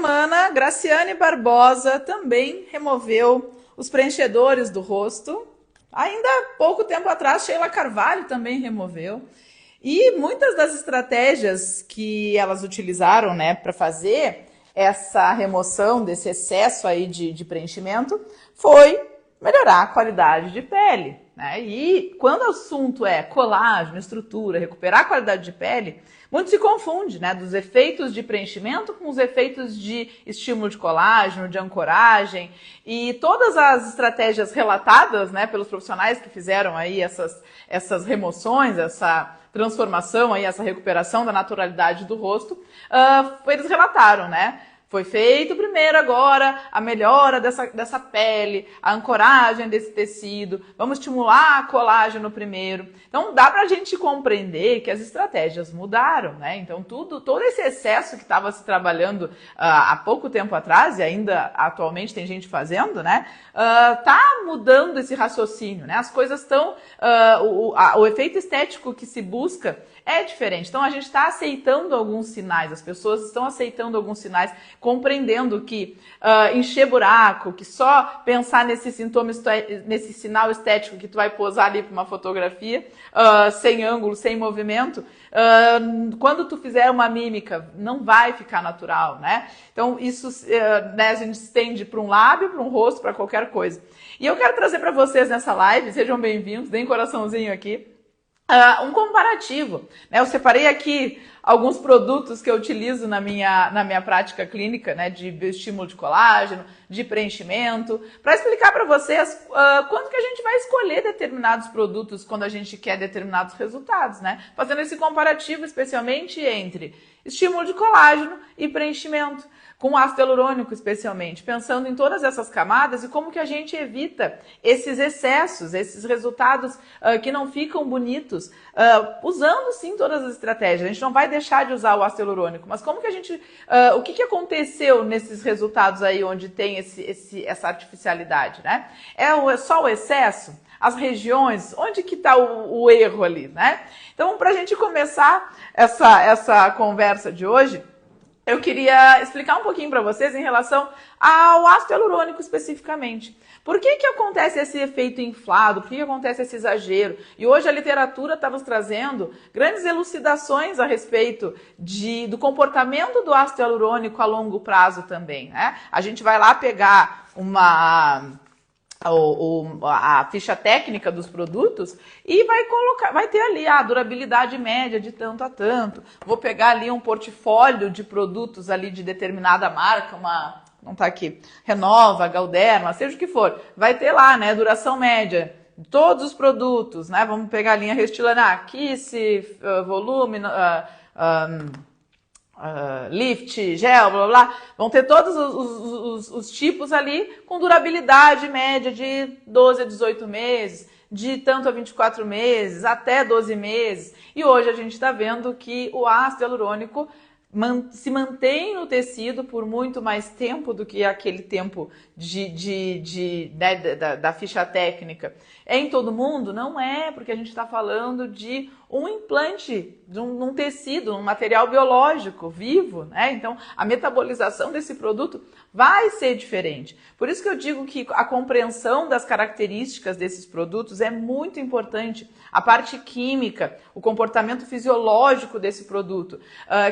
semana, Graciane Barbosa também removeu os preenchedores do rosto. Ainda há pouco tempo atrás, Sheila Carvalho também removeu. E muitas das estratégias que elas utilizaram, né, para fazer essa remoção desse excesso aí de preenchimento foi melhorar a qualidade de pele, né? E quando o assunto é colágeno, estrutura, recuperar a qualidade de pele, muito se confunde, né, dos efeitos de preenchimento com os efeitos de estímulo de colágeno, de ancoragem, e todas as estratégias relatadas, né, pelos profissionais que fizeram aí essas remoções, essa transformação aí, essa recuperação da naturalidade do rosto, eles relataram, né? Foi feito primeiro agora a melhora dessa pele, a ancoragem desse tecido, vamos estimular colágeno primeiro. Então dá pra gente compreender que as estratégias mudaram, né? Então todo esse excesso que estava se trabalhando há pouco tempo atrás, e ainda atualmente tem gente fazendo, né? Tá mudando esse raciocínio, né? As coisas estão... o efeito estético que se busca é diferente. Então a gente está aceitando alguns sinais, as pessoas estão aceitando alguns sinais, compreendendo que encher buraco, que só pensar nesse sintoma, nesse sinal estético que tu vai posar ali para uma fotografia, sem ângulo, sem movimento, quando tu fizer uma mímica, não vai ficar natural, né? Então isso né, a gente estende para um lábio, para um rosto, para qualquer coisa. E eu quero trazer para vocês nessa live, sejam bem-vindos, deem coraçãozinho aqui, um comparativo, né? Eu separei aqui alguns produtos que eu utilizo na minha prática clínica, né, de estímulo de colágeno, de preenchimento, para explicar para vocês quando que a gente vai escolher determinados produtos quando a gente quer determinados resultados, né? Fazendo esse comparativo especialmente entre estímulo de colágeno e preenchimento, com ácido hialurônico especialmente, pensando em todas essas camadas e como que a gente evita esses excessos, esses resultados que não ficam bonitos, usando sim todas as estratégias. A gente não vai deixar de usar o ácido hialurônico, mas como que a gente, o que aconteceu nesses resultados aí onde tem essa artificialidade, né? É só o excesso? As regiões, onde que está o erro ali, né? Então, para a gente começar essa conversa de hoje, eu queria explicar um pouquinho para vocês em relação ao ácido hialurônico especificamente. Por que que acontece esse efeito inflado? Por que que acontece esse exagero? E hoje a literatura está nos trazendo grandes elucidações a respeito do comportamento do ácido hialurônico a longo prazo também, né? A gente vai lá pegar a ficha técnica dos produtos e vai ter ali a durabilidade média de tanto a tanto. Vou pegar ali um portfólio de produtos ali de determinada marca, não tá aqui, Renova, Galderma, seja o que for. Vai ter lá, né, duração média de todos os produtos, né? Vamos pegar a linha Restylane, Kiss, volume, lift, gel, blá, blá, blá, vão ter todos os tipos ali com durabilidade média de 12 a 18 meses, de tanto a 24 meses, até 12 meses. E hoje a gente está vendo que o ácido hialurônico se mantém no tecido por muito mais tempo do que aquele tempo da ficha técnica. É em todo mundo? Não é, porque a gente está falando de um implante, de um tecido, um material biológico vivo, né? Então, a metabolização desse produto vai ser diferente. Por isso que eu digo que a compreensão das características desses produtos é muito importante. A parte química, o comportamento fisiológico desse produto,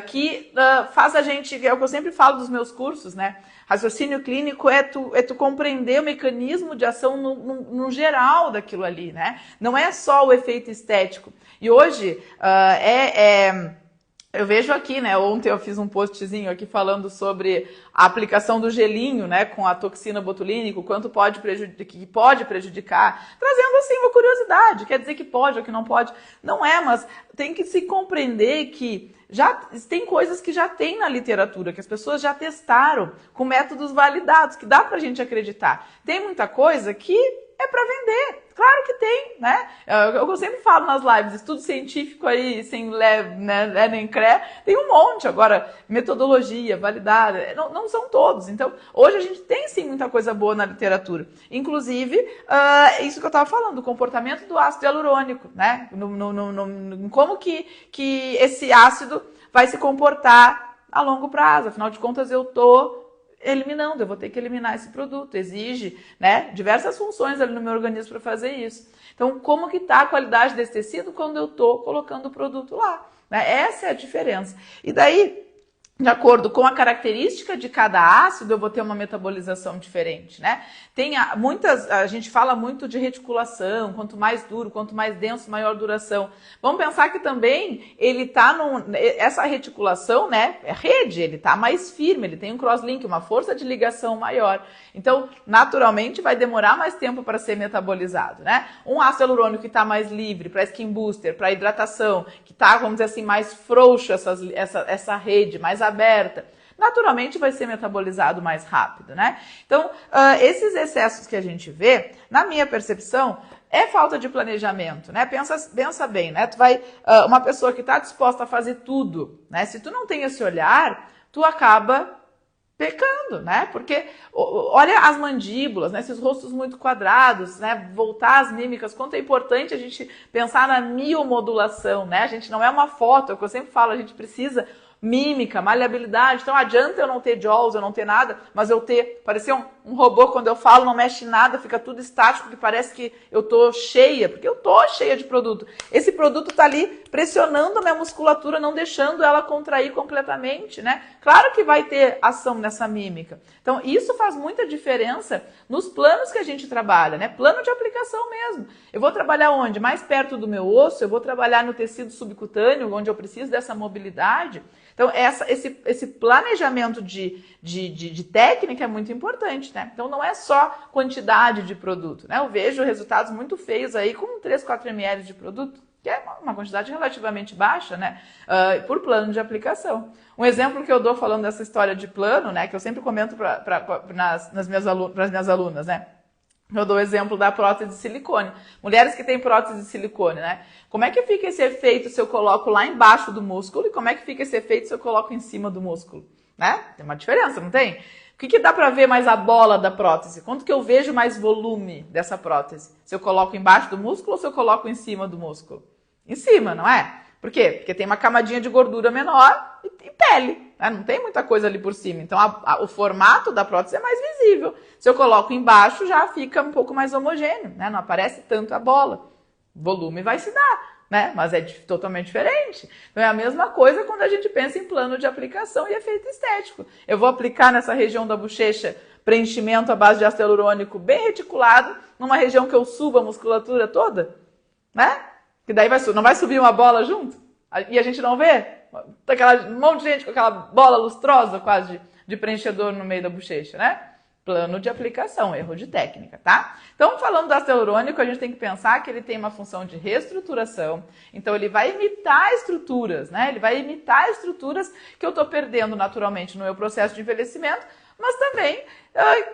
que faz a gente, é o que eu sempre falo dos meus cursos, né? Raciocínio clínico é tu compreender o mecanismo de ação no geral daquilo ali, né? Não é só o efeito estético. E hoje eu vejo aqui, né? Ontem eu fiz um postzinho aqui falando sobre a aplicação do gelinho, né? Com a toxina botulínica, o quanto pode prejudicar, trazendo assim uma curiosidade. Quer dizer que pode ou que não pode? Não é, mas tem que se compreender que já tem coisas que já tem na literatura, que as pessoas já testaram com métodos validados, que dá pra gente acreditar. Tem muita coisa que é para vender. Claro que tem, né? Eu sempre falo nas lives, estudo científico aí, sem nem CRE, tem um monte. Agora, metodologia validada, não são todos. Então, hoje a gente tem sim muita coisa boa na literatura. Inclusive, isso que eu estava falando, o comportamento do ácido hialurônico, né? Como que esse ácido vai se comportar a longo prazo. Afinal de contas, eu estou eliminando, eu vou ter que eliminar esse produto. Exige, né, diversas funções ali no meu organismo para fazer isso. Então, como que está a qualidade desse tecido quando eu estou colocando o produto lá? Né? Essa é a diferença. E daí, de acordo com a característica de cada ácido, eu vou ter uma metabolização diferente, né? A gente fala muito de reticulação, quanto mais duro, quanto mais denso, maior duração. Vamos pensar que também essa reticulação, né, é rede, ele tá mais firme, ele tem um crosslink, uma força de ligação maior. Então, naturalmente, vai demorar mais tempo para ser metabolizado, né? Um ácido hialurônico que está mais livre para skin booster, para hidratação, que está, vamos dizer assim, mais frouxo essa rede, mais aberta, naturalmente vai ser metabolizado mais rápido, né? Então, esses excessos que a gente vê, na minha percepção, é falta de planejamento, né? Pensa bem, né? Uma pessoa que está disposta a fazer tudo, né? Se tu não tem esse olhar, tu acaba pecando, né? Porque olha as mandíbulas, né? Esses rostos muito quadrados, né? Voltar às mímicas, quanto é importante a gente pensar na miomodulação, né? A gente não é uma foto, é o que eu sempre falo, a gente precisa mímica, maleabilidade. Então adianta eu não ter jaws, eu não ter nada, mas eu parecer um robô quando eu falo, não mexe nada, fica tudo estático, que parece que eu tô cheia, porque eu tô cheia de produto. Esse produto tá ali pressionando a minha musculatura, não deixando ela contrair completamente, né? Claro que vai ter ação nessa mímica. Então isso faz muita diferença nos planos que a gente trabalha, né? Plano de aplicação mesmo. Eu vou trabalhar onde? Mais perto do meu osso, eu vou trabalhar no tecido subcutâneo, onde eu preciso dessa mobilidade. Então, esse planejamento de técnica é muito importante, né? Então, não é só quantidade de produto, né? Eu vejo resultados muito feios aí com 3, 4 ml de produto, que é uma quantidade relativamente baixa, né? Por plano de aplicação. Um exemplo que eu dou falando dessa história de plano, né? Que eu sempre comento para as minhas alunas, né? Eu dou o exemplo da prótese de silicone. Mulheres que têm prótese de silicone, né? Como é que fica esse efeito se eu coloco lá embaixo do músculo e como é que fica esse efeito se eu coloco em cima do músculo? Né? Tem uma diferença, não tem? O que dá pra ver mais a bola da prótese? Quanto que eu vejo mais volume dessa prótese? Se eu coloco embaixo do músculo ou se eu coloco em cima do músculo? Em cima, não é? Por quê? Porque tem uma camadinha de gordura menor e pele, né? Não tem muita coisa ali por cima. Então, o formato da prótese é mais visível. Se eu coloco embaixo, já fica um pouco mais homogêneo, né? Não aparece tanto a bola. Volume vai se dar, né? Mas é totalmente diferente. Então, é a mesma coisa quando a gente pensa em plano de aplicação e efeito estético. Eu vou aplicar nessa região da bochecha preenchimento à base de ácido hialurônico bem reticulado, numa região que eu suba a musculatura toda, né? Que daí não vai subir uma bola junto? E a gente não vê? Um monte de gente com aquela bola lustrosa quase de preenchedor no meio da bochecha, né? Plano de aplicação, erro de técnica, tá? Então, falando do ácido hialurônico, a gente tem que pensar que ele tem uma função de reestruturação. Então, ele vai imitar estruturas, né? Ele vai imitar estruturas que eu tô perdendo naturalmente no meu processo de envelhecimento, mas também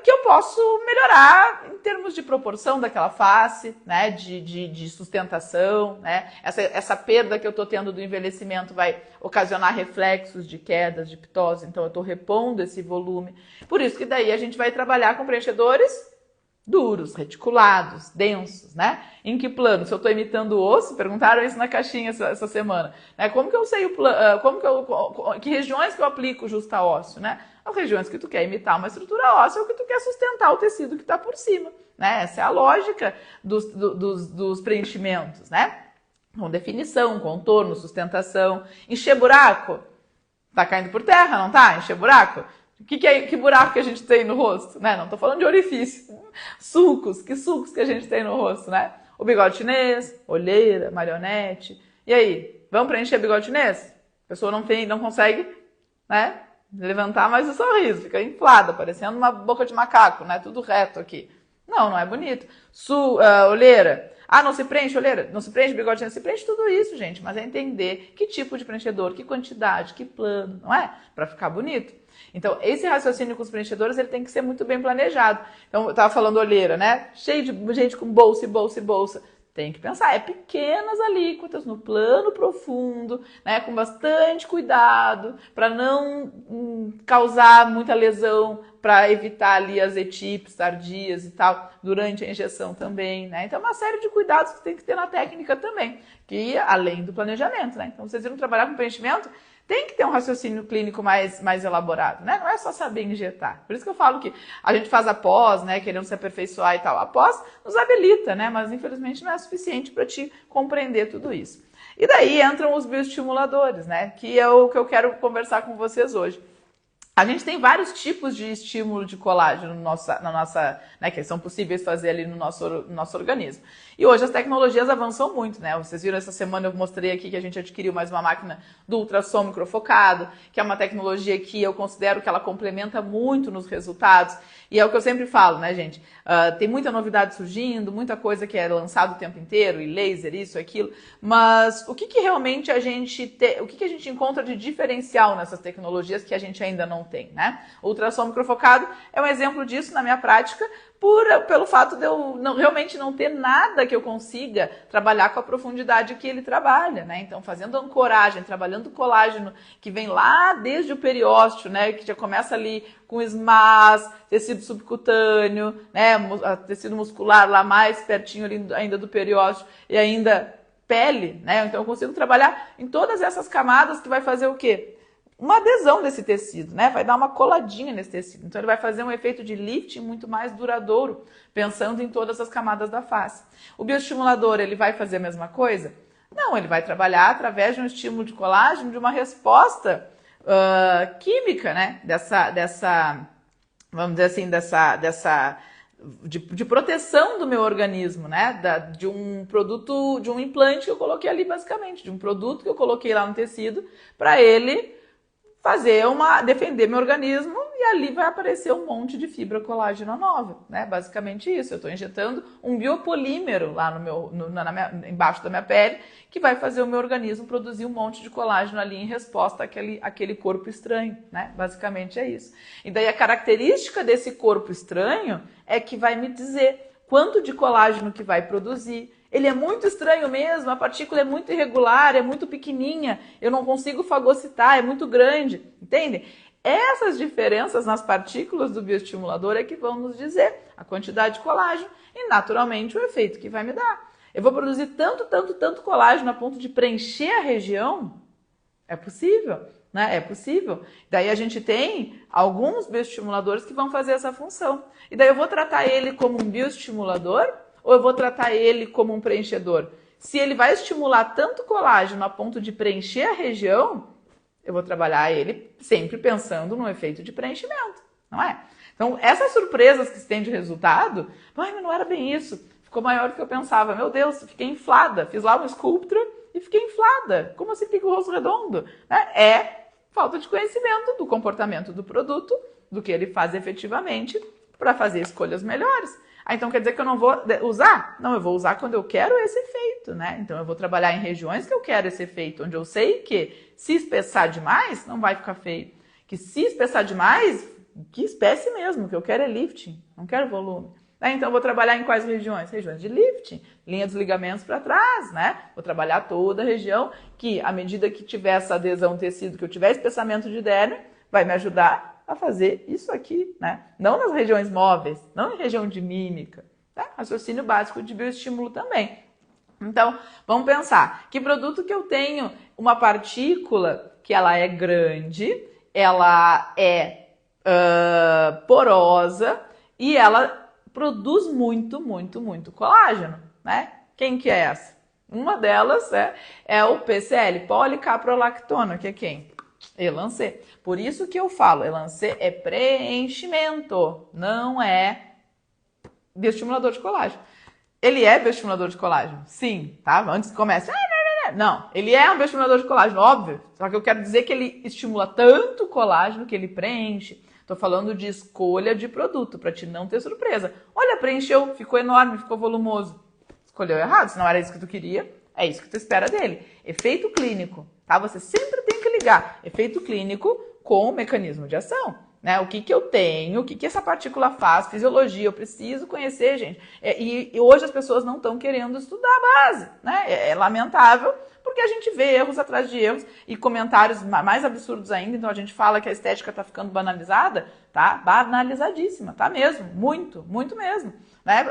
que eu posso melhorar em termos de proporção daquela face, né, de sustentação, né, essa perda que eu estou tendo do envelhecimento vai ocasionar reflexos de quedas, de ptose, então eu estou repondo esse volume. Por isso que daí a gente vai trabalhar com preenchedores duros, reticulados, densos, né? Em que plano? Se eu estou imitando o osso, perguntaram isso na caixinha essa semana, né? Como que eu sei que regiões que eu aplico justa ósseo, né? As regiões que tu quer imitar uma estrutura óssea ou que tu quer sustentar o tecido que está por cima, né? Essa é a lógica dos preenchimentos, né? Com definição, contorno, sustentação. Encher buraco? Tá caindo por terra, não tá? Encher buraco? Que buraco que a gente tem no rosto, né? Não tô falando de orifício. Sucos, que sucos que a gente tem no rosto, né? O bigode chinês, olheira, marionete. E aí, vamos preencher bigode chinês? A pessoa não consegue, né, levantar mais o sorriso, fica inflada, parecendo uma boca de macaco, né? Tudo reto aqui. Não é bonito. Olheira. Não se preenche olheira? Não se preenche bigode chinês? Se preenche tudo isso, gente. Mas é entender que tipo de preenchedor, que quantidade, que plano, não é? Pra ficar bonito. Então, esse raciocínio com os preenchedores, ele tem que ser muito bem planejado. Então, eu tava falando olheira, né? Cheio de gente com bolsa e bolsa e bolsa. Tem que pensar, pequenas alíquotas no plano profundo, né? Com bastante cuidado, para não causar muita lesão, para evitar ali as etípes tardias e tal, durante a injeção também, né? Então, uma série de cuidados que tem que ter na técnica também, que além do planejamento, né? Então, vocês viram trabalhar com preenchimento, Tem que ter um raciocínio clínico mais elaborado, né? Não é só saber injetar. Por isso que eu falo que a gente faz a pós, né? Querendo se aperfeiçoar e tal. A pós nos habilita, né? Mas infelizmente não é suficiente para te compreender tudo isso. E daí entram os bioestimuladores, né? Que é o que eu quero conversar com vocês hoje. A gente tem vários tipos de estímulo de colágeno né, que são possíveis fazer ali no nosso organismo. E hoje as tecnologias avançam muito, né? Vocês viram essa semana, eu mostrei aqui que a gente adquiriu mais uma máquina do ultrassom microfocado, que é uma tecnologia que eu considero que ela complementa muito nos resultados. E é o que eu sempre falo, né, gente? Tem muita novidade surgindo, muita coisa que é lançada o tempo inteiro, e laser, isso, aquilo. Mas o que realmente o que a gente encontra de diferencial nessas tecnologias que a gente ainda não tem, né? O ultrassom microfocado é um exemplo disso na minha prática, pelo fato de eu realmente não ter nada que eu consiga trabalhar com a profundidade que ele trabalha, né? Então, fazendo ancoragem, trabalhando colágeno, que vem lá desde o periósteo, né? Que já começa ali com SMAS, tecido subcutâneo, né? Tecido muscular lá mais pertinho ali ainda do periósteo e ainda pele, né? Então, eu consigo trabalhar em todas essas camadas que vai fazer o quê? Uma adesão desse tecido, né? Vai dar uma coladinha nesse tecido. Então, ele vai fazer um efeito de lifting muito mais duradouro, pensando em todas as camadas da face. O bioestimulador, ele vai fazer a mesma coisa? Não, ele vai trabalhar através de um estímulo de colágeno, de uma resposta química, né? Vamos dizer assim, de proteção do meu organismo, né? De um produto, de um implante que eu coloquei ali, basicamente, de um produto que eu coloquei lá no tecido, para ele defender meu organismo, e ali vai aparecer um monte de fibra colágena nova, né? Basicamente isso. Eu estou injetando um biopolímero lá embaixo da minha pele, que vai fazer o meu organismo produzir um monte de colágeno ali em resposta àquele corpo estranho, né? Basicamente é isso. E daí a característica desse corpo estranho é que vai me dizer quanto de colágeno que vai produzir. Ele é muito estranho mesmo, a partícula é muito irregular, é muito pequenininha, eu não consigo fagocitar, é muito grande, entende? Essas diferenças nas partículas do bioestimulador é que vão nos dizer a quantidade de colágeno e, naturalmente, o efeito que vai me dar. Eu vou produzir tanto colágeno a ponto de preencher a região? É possível, né? É possível. Daí a gente tem alguns bioestimuladores que vão fazer essa função. E daí eu vou tratar ele como um bioestimulador ou eu vou tratar ele como um preenchedor? Se ele vai estimular tanto colágeno a ponto de preencher a região, eu vou trabalhar ele sempre pensando no efeito de preenchimento, não é? Então, essas surpresas que se tem de resultado, mas não era bem isso. Ficou maior do que eu pensava. Meu Deus, fiquei inflada. Fiz lá uma Sculptra e fiquei inflada. Como assim fica o rosto redondo? É falta de conhecimento do comportamento do produto, do que ele faz efetivamente, para fazer escolhas melhores. Então quer dizer que eu não vou usar? Não, eu vou usar quando eu quero esse efeito, né? Então eu vou trabalhar em regiões que eu quero esse efeito, onde eu sei que se espessar demais, não vai ficar feio. Que se espessar demais, que espesse mesmo, que eu quero é lifting, não quero volume. Então eu vou trabalhar em quais regiões? Regiões de lifting, linha dos ligamentos para trás, né? Vou trabalhar toda a região que, à medida que tiver essa adesão ao tecido, que eu tiver espessamento de derme, vai me ajudar a fazer isso aqui, né? Não nas regiões móveis, não em região de mímica, tá? Raciocínio básico de bioestímulo também. Então, vamos pensar, que produto que eu tenho uma partícula que ela é grande, ela é porosa e ela produz muito colágeno, né? Quem que é essa? Uma delas é o PCL, policaprolactona, que é quem? Elancê. Por isso que eu falo, Elancê é preenchimento, não é bioestimulador de colágeno. Ele é bioestimulador de colágeno? Sim, tá? Antes que comece. Não, ele é um bioestimulador de colágeno, óbvio. Só que eu quero dizer que ele estimula tanto colágeno que ele preenche. Tô falando de escolha de produto, para te não ter surpresa. Olha, preencheu, ficou enorme, ficou volumoso. Escolheu errado, se não era isso que tu queria, é isso que tu espera dele. Efeito clínico, tá? Você sempre tem que ligar efeito clínico com o mecanismo de ação, né? O que eu tenho, o que essa partícula faz, fisiologia, eu preciso conhecer, gente. E hoje as pessoas não estão querendo estudar a base, né? É lamentável, porque a gente vê erros atrás de erros e comentários mais absurdos ainda. Então a gente fala que a estética está ficando banalizada, tá? Banalizadíssima, tá mesmo, muito mesmo, né?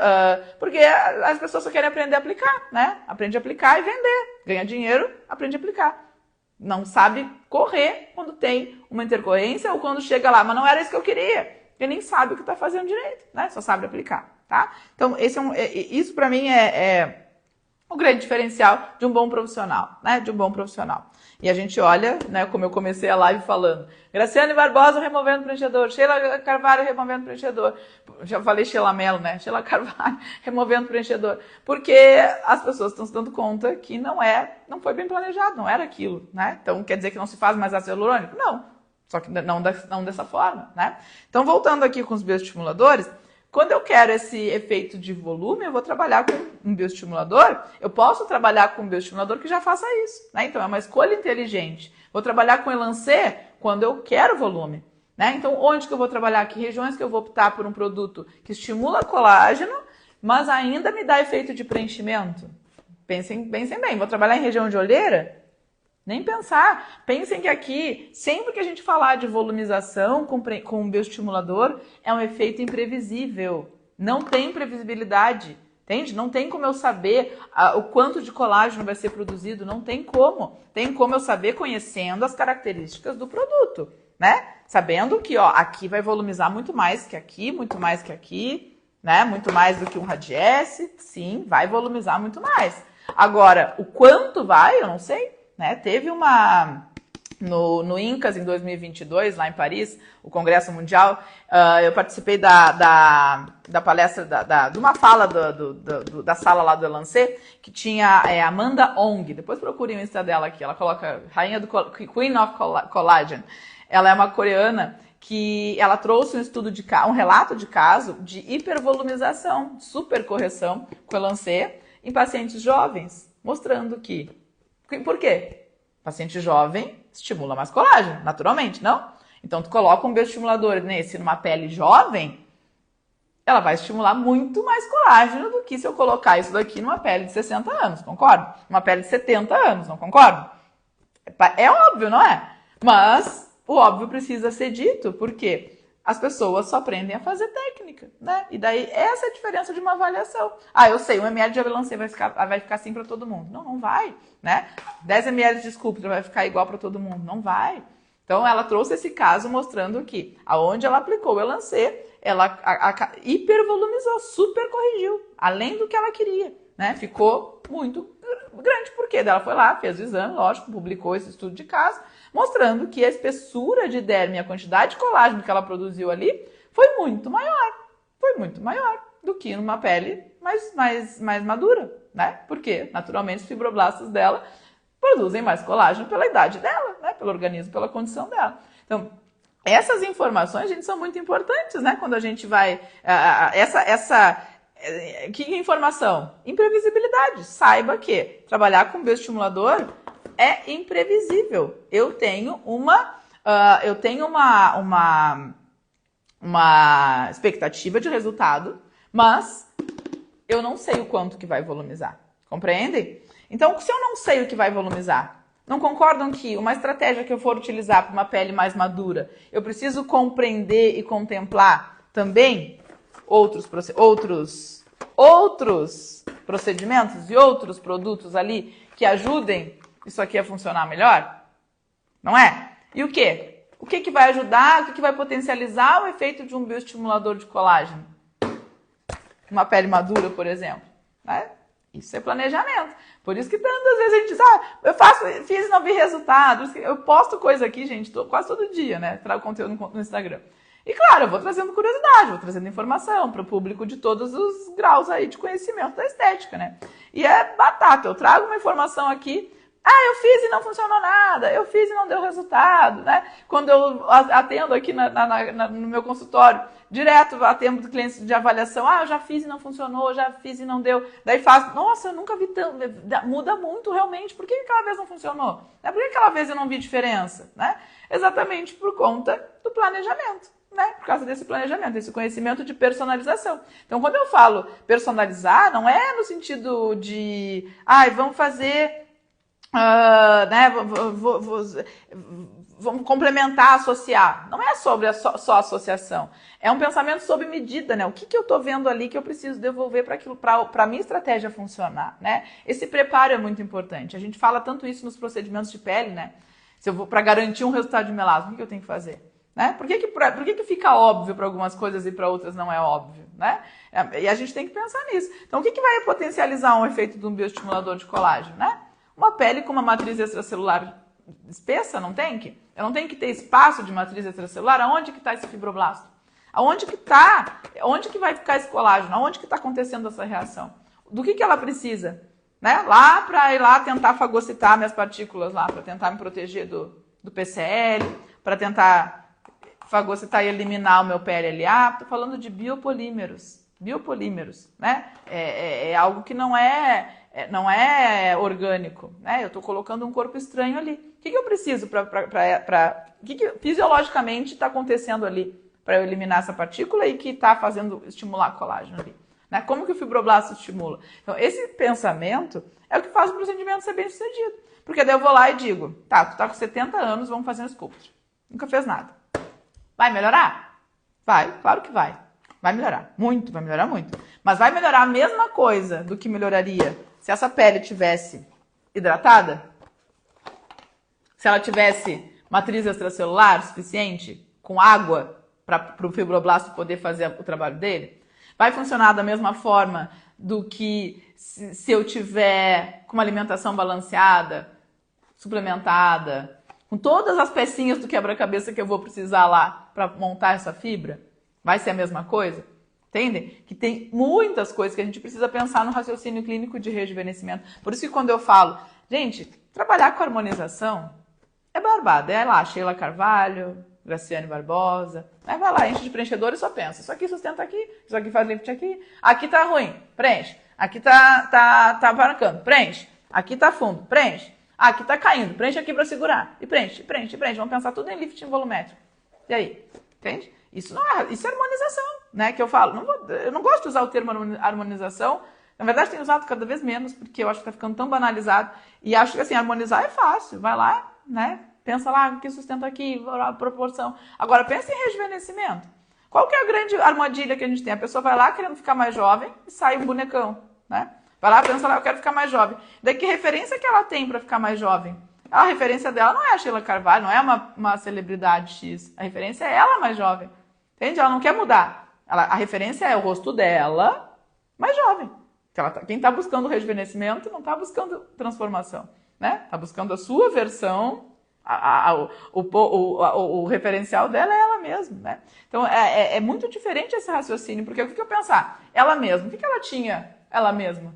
Porque as pessoas só querem aprender a aplicar, né? Aprende a aplicar e vender, ganha dinheiro, aprende a aplicar. Não sabe correr quando tem uma intercorrência ou quando chega lá, mas não era isso que eu queria. Porque nem sabe o que está fazendo direito, né? Só sabe aplicar, tá? Então, isso para mim é o grande diferencial de um bom profissional, né? De um bom profissional. E a gente olha, né, como eu comecei a live falando, Graciane Barbosa removendo preenchedor, Sheila Carvalho removendo preenchedor, já falei Sheila Mello, né, Sheila Carvalho removendo preenchedor, porque as pessoas estão se dando conta que não foi bem planejado, não era aquilo, né? Então quer dizer que não se faz mais ácido hialurônico? Não, só que não dessa forma, né? Então voltando aqui com os bioestimuladores, quando eu quero esse efeito de volume, eu vou trabalhar com um bioestimulador. Eu posso trabalhar com um bioestimulador que já faça isso, né? Então é uma escolha inteligente. Vou trabalhar com Elancê quando eu quero volume, né? Então onde que eu vou trabalhar? Que regiões que eu vou optar por um produto que estimula colágeno, mas ainda me dá efeito de preenchimento? Pensem bem. Vou trabalhar em região de olheira? Nem pensar. Pensem que aqui, sempre que a gente falar de volumização com um bioestimulador, é um efeito imprevisível. Não tem previsibilidade, entende? Não tem como eu saber o quanto de colágeno vai ser produzido, não tem como. Tem como eu saber conhecendo as características do produto, né? Sabendo que, ó, aqui vai volumizar muito mais que aqui, né? Muito mais do que um Radiesse, sim, vai volumizar muito mais. Agora, o quanto vai, eu não sei. Né? Teve no INCAS em 2022, lá em Paris, o Congresso Mundial, eu participei da palestra, de uma fala da sala lá do Elancê, que tinha Amanda Ong, depois procurem o Insta dela aqui, ela coloca Rainha do Queen of Collagen. Ela é uma coreana que ela trouxe um relato de caso de hipervolumização, supercorreção com Elancê em pacientes jovens, mostrando que por quê? Paciente jovem estimula mais colágeno, naturalmente, não? Então, tu coloca um bioestimulador numa pele jovem, ela vai estimular muito mais colágeno do que se eu colocar isso daqui numa pele de 60 anos, concorda? Uma pele de 70 anos, não concorda? É óbvio, não é? Mas o óbvio precisa ser dito, porque as pessoas só aprendem a fazer técnica, né? E daí, essa é a diferença de uma avaliação. Eu sei, 1 ml de Elancê vai ficar assim para todo mundo. Não vai, né? 10 ml de Sculptra vai ficar igual para todo mundo. Não vai. Então, ela trouxe esse caso mostrando que, aonde ela aplicou o Elancê, ela hipervolumizou, super corrigiu, além do que ela queria, né? Ficou muito grande. Por quê? Ela foi lá, fez o exame, lógico, publicou esse estudo de caso, mostrando que a espessura de derme e a quantidade de colágeno que ela produziu ali foi muito maior do que numa pele mais madura, né? Porque, naturalmente, os fibroblastos dela produzem mais colágeno pela idade dela, né? Pelo organismo, pela condição dela. Então, essas informações, gente, são muito importantes, né? Quando a gente vai... Que informação? Imprevisibilidade. Saiba que trabalhar com bioestimulador é imprevisível. Eu tenho uma expectativa de resultado, mas eu não sei o quanto que vai volumizar. Compreendem? Então, se eu não sei o que vai volumizar, não concordam que uma estratégia que eu for utilizar para uma pele mais madura, eu preciso compreender e contemplar também outros procedimentos e outros produtos ali que ajudem isso aqui a funcionar melhor? Não é? E o quê? O que vai ajudar, o que vai potencializar o efeito de um bioestimulador de colágeno? Uma pele madura, por exemplo. Né? Isso é planejamento. Por isso que tantas vezes a gente diz, fiz e não vi resultado. Eu posto coisa aqui, gente, quase todo dia, né? Trago conteúdo no Instagram. E claro, eu vou trazendo curiosidade, vou trazendo informação para o público de todos os graus aí de conhecimento da estética, né? E é batata, eu trago uma informação aqui, eu fiz e não funcionou nada, eu fiz e não deu resultado, né? Quando eu atendo aqui no meu consultório, direto atendo clientes de avaliação, eu já fiz e não funcionou, já fiz e não deu, daí faço, nossa, eu nunca vi tanto, muda muito realmente, por que aquela vez não funcionou? Por que aquela vez eu não vi diferença? Né? Exatamente por conta do planejamento. Né? Por causa desse planejamento, desse conhecimento de personalização. Então, quando eu falo personalizar, não é no sentido de, vamos fazer, né? vamos complementar, associar. Não é sobre só associação. É um pensamento sob medida, né? O que eu estou vendo ali que eu preciso devolver para a minha estratégia funcionar, né? Esse preparo é muito importante. A gente fala tanto isso nos procedimentos de pele, né? Se eu vou para garantir um resultado de melasma, o que eu tenho que fazer? Né? Por que fica óbvio para algumas coisas e para outras não é óbvio? Né? E a gente tem que pensar nisso. Então, o que vai potencializar um efeito de um bioestimulador de colágeno? Né? Uma pele com uma matriz extracelular espessa, não tem que? Eu não tenho que ter espaço de matriz extracelular? Aonde que está esse fibroblasto? Aonde que está? Onde que vai ficar esse colágeno? Aonde que está acontecendo essa reação? Do que ela precisa? Né? Lá para ir lá tentar fagocitar minhas partículas lá, para tentar me proteger do PCL, para tentar fagocitar e eliminar o meu PLLA. Estou falando de biopolímeros. Biopolímeros, né? É algo que não é orgânico, né? Eu estou colocando um corpo estranho ali. O que eu preciso o que fisiologicamente está acontecendo ali para eu eliminar essa partícula e que está fazendo estimular colágeno ali? Né? Como que o fibroblasto estimula? Então, esse pensamento é o que faz o procedimento ser bem sucedido. Porque daí eu vou lá e digo, tá, tu tá com 70 anos, vamos fazer um sculpture. Nunca fez nada. Vai melhorar? Vai, claro que vai. Vai melhorar muito, vai melhorar muito. Mas vai melhorar a mesma coisa do que melhoraria se essa pele tivesse hidratada? Se ela tivesse matriz extracelular suficiente, com água, para o fibroblasto poder fazer o trabalho dele? Vai funcionar da mesma forma do que se eu tiver com uma alimentação balanceada, suplementada, com todas as pecinhas do quebra-cabeça que eu vou precisar lá para montar essa fibra? Vai ser a mesma coisa? Entendem? Que tem muitas coisas que a gente precisa pensar no raciocínio clínico de rejuvenescimento. Por isso que quando eu falo, gente, trabalhar com harmonização é barbada. É lá, Sheila Carvalho, Graciane Barbosa. Vai lá, enche de preenchedor e só pensa. Isso aqui sustenta aqui, isso aqui faz lift aqui. Aqui tá ruim, preenche. Aqui tá marcando, preenche. Aqui tá fundo, preenche. Aqui tá caindo, preenche aqui para segurar. E preenche, preenche, preenche. Vamos pensar tudo em lifting volumétrico. E aí? Entende? Isso é harmonização, né? Que eu falo. Eu não gosto de usar o termo harmonização. Na verdade, tenho usado cada vez menos, porque eu acho que tá ficando tão banalizado. E acho que assim, harmonizar é fácil. Vai lá, né? Pensa lá, o que sustenta aqui, a proporção. Agora, pensa em rejuvenescimento. Qual que é a grande armadilha que a gente tem? A pessoa vai lá querendo ficar mais jovem e sai um bonecão, né? Vai lá, pensa lá, eu quero ficar mais jovem. Daí que referência que ela tem para ficar mais jovem? A referência dela não é a Sheila Carvalho, não é uma celebridade X. A referência é ela mais jovem. Entende? Ela não quer mudar. A referência é o rosto dela mais jovem. Quem está buscando rejuvenescimento não está buscando transformação, né? Está buscando a sua versão. O referencial dela é ela mesma, né? Então é muito diferente esse raciocínio, porque o que eu pensar? Ela mesma, o que ela tinha ela mesma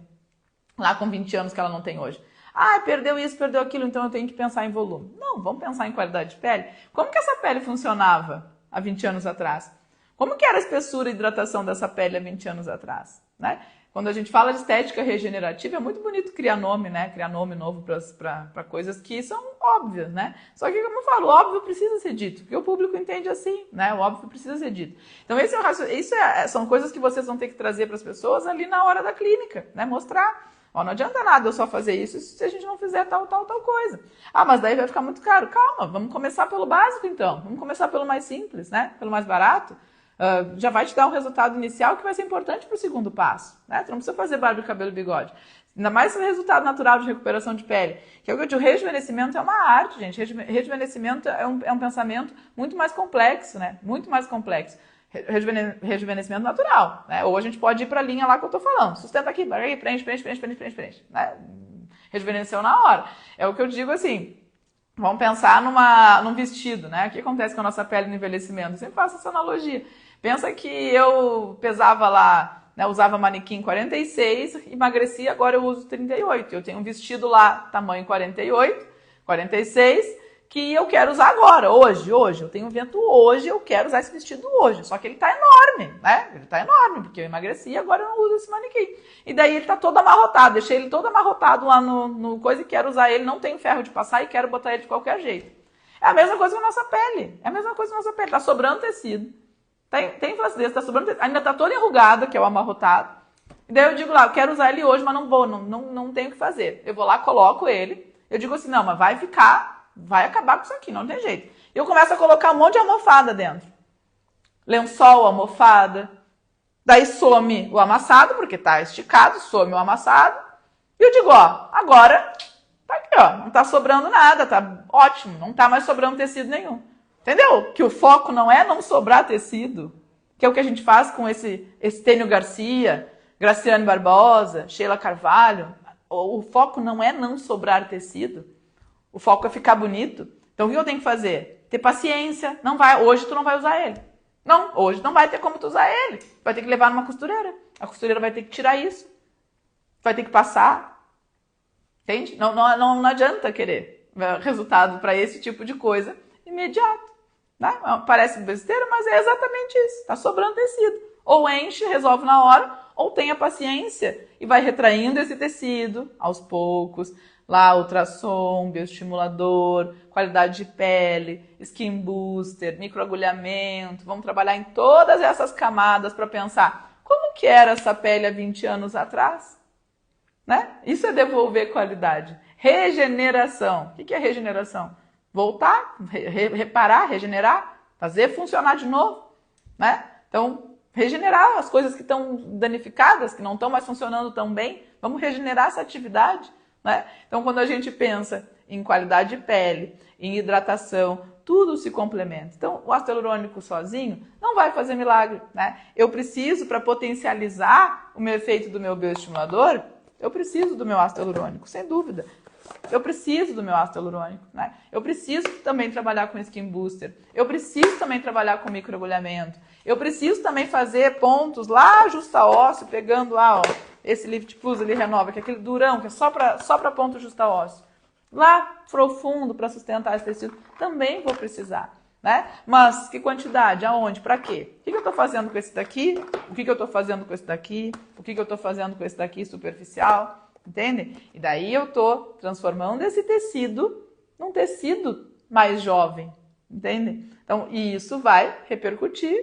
lá com 20 anos que ela não tem hoje? Ah, perdeu isso, perdeu aquilo, então eu tenho que pensar em volume. Não, vamos pensar em qualidade de pele. Como que essa pele funcionava há 20 anos atrás? Como que era a espessura e hidratação dessa pele há 20 anos atrás, né? Quando a gente fala de estética regenerativa, é muito bonito criar nome, né? Criar nome novo para coisas que são óbvias, né? Só que, como eu falo, o óbvio precisa ser dito, porque o público entende assim, né? O óbvio precisa ser dito. Então, são coisas que vocês vão ter que trazer para as pessoas ali na hora da clínica, né? Mostrar. Ó, não adianta nada eu só fazer isso se a gente não fizer tal coisa. Ah, mas daí vai ficar muito caro. Calma, vamos começar pelo básico, então. Vamos começar pelo mais simples, né? Pelo mais barato. Já vai te dar um resultado inicial que vai ser importante para o segundo passo, né? Tu não precisa fazer barba, cabelo e bigode. Ainda mais esse resultado natural de recuperação de pele. Que é o que eu digo, rejuvenescimento é uma arte, gente. Rejuvenescimento é um pensamento muito mais complexo, né? Muito mais complexo. Rejuvenescimento natural, né? Ou a gente pode ir para a linha lá que eu tô falando. Sustenta aqui, preenche, né? Rejuvenesceu na hora. É o que eu digo assim. Vamos pensar num vestido, né? O que acontece com a nossa pele no envelhecimento? Eu sempre faço essa analogia. Pensa que eu pesava lá, né, usava manequim 46, emagreci, agora eu uso 38. Eu tenho um vestido lá, tamanho 48, 46, que eu quero usar agora, hoje. Eu tenho um evento hoje, eu quero usar esse vestido hoje. Só que ele tá enorme, né? Ele tá enorme, porque eu emagreci e agora eu não uso esse manequim. E daí ele tá todo amarrotado, deixei ele todo amarrotado lá no coisa e quero usar ele, não tenho ferro de passar e quero botar ele de qualquer jeito. É a mesma coisa com a nossa pele. Tá sobrando tecido. Tem flacidez, tá sobrando tecido. Ainda tá toda enrugada, que é o amarrotado. E daí eu digo lá, eu quero usar ele hoje, mas não tenho o que fazer. Eu vou lá, coloco ele. Eu digo assim, não, mas vai ficar vai acabar com isso aqui, não tem jeito. E eu começo a colocar um monte de almofada dentro. Lençol, almofada. Daí some o amassado, porque tá esticado, some o amassado. E eu digo, ó, agora tá aqui, ó, não tá sobrando nada, tá ótimo, não tá mais sobrando tecido nenhum. Entendeu? Que o foco não é não sobrar tecido, que é o que a gente faz com esse Estênio Garcia, Graciane Barbosa, Sheila Carvalho. O foco não é não sobrar tecido, o foco é ficar bonito. Então o que eu tenho que fazer? Ter paciência. Não vai, hoje tu não vai usar ele. Não, hoje não vai ter como tu usar ele. Vai ter que levar numa costureira. A costureira vai ter que tirar isso. Vai ter que passar. Entende? Não adianta querer resultado para esse tipo de coisa imediato. Né? Parece besteira, mas é exatamente isso. Está sobrando tecido. Ou enche, resolve na hora, ou tenha paciência e vai retraindo esse tecido aos poucos. Lá, ultrassom, bioestimulador, qualidade de pele, skin booster, microagulhamento. Vamos trabalhar em todas essas camadas para pensar como que era essa pele há 20 anos atrás? Né? Isso é devolver qualidade. Regeneração. O que é regeneração? Voltar, reparar, regenerar, fazer funcionar de novo. Né? Então, regenerar as coisas que estão danificadas, que não estão mais funcionando tão bem. Vamos regenerar essa atividade. Né? Então, quando a gente pensa em qualidade de pele, em hidratação, tudo se complementa. Então, o ácido hialurônico sozinho não vai fazer milagre. Né? Eu preciso, para potencializar o meu efeito do meu bioestimulador, eu preciso do meu ácido hialurônico, sem dúvida. Eu preciso do meu ácido hialurônico. Né? Eu preciso também trabalhar com skin booster. Eu preciso também trabalhar com microagulhamento. Eu preciso também fazer pontos lá justa ósseo, pegando lá, ó, esse Lift Plus ali renova, que é aquele durão, que é só para ponto justa ósseo. Lá profundo para sustentar esse tecido, também vou precisar. Né? Mas que quantidade? Aonde? Para quê? O que eu estou fazendo com esse daqui? O que eu estou fazendo com esse daqui? O que eu estou fazendo com esse daqui superficial? Entende? E daí eu estou transformando esse tecido num tecido mais jovem. Entende? Então, isso vai repercutir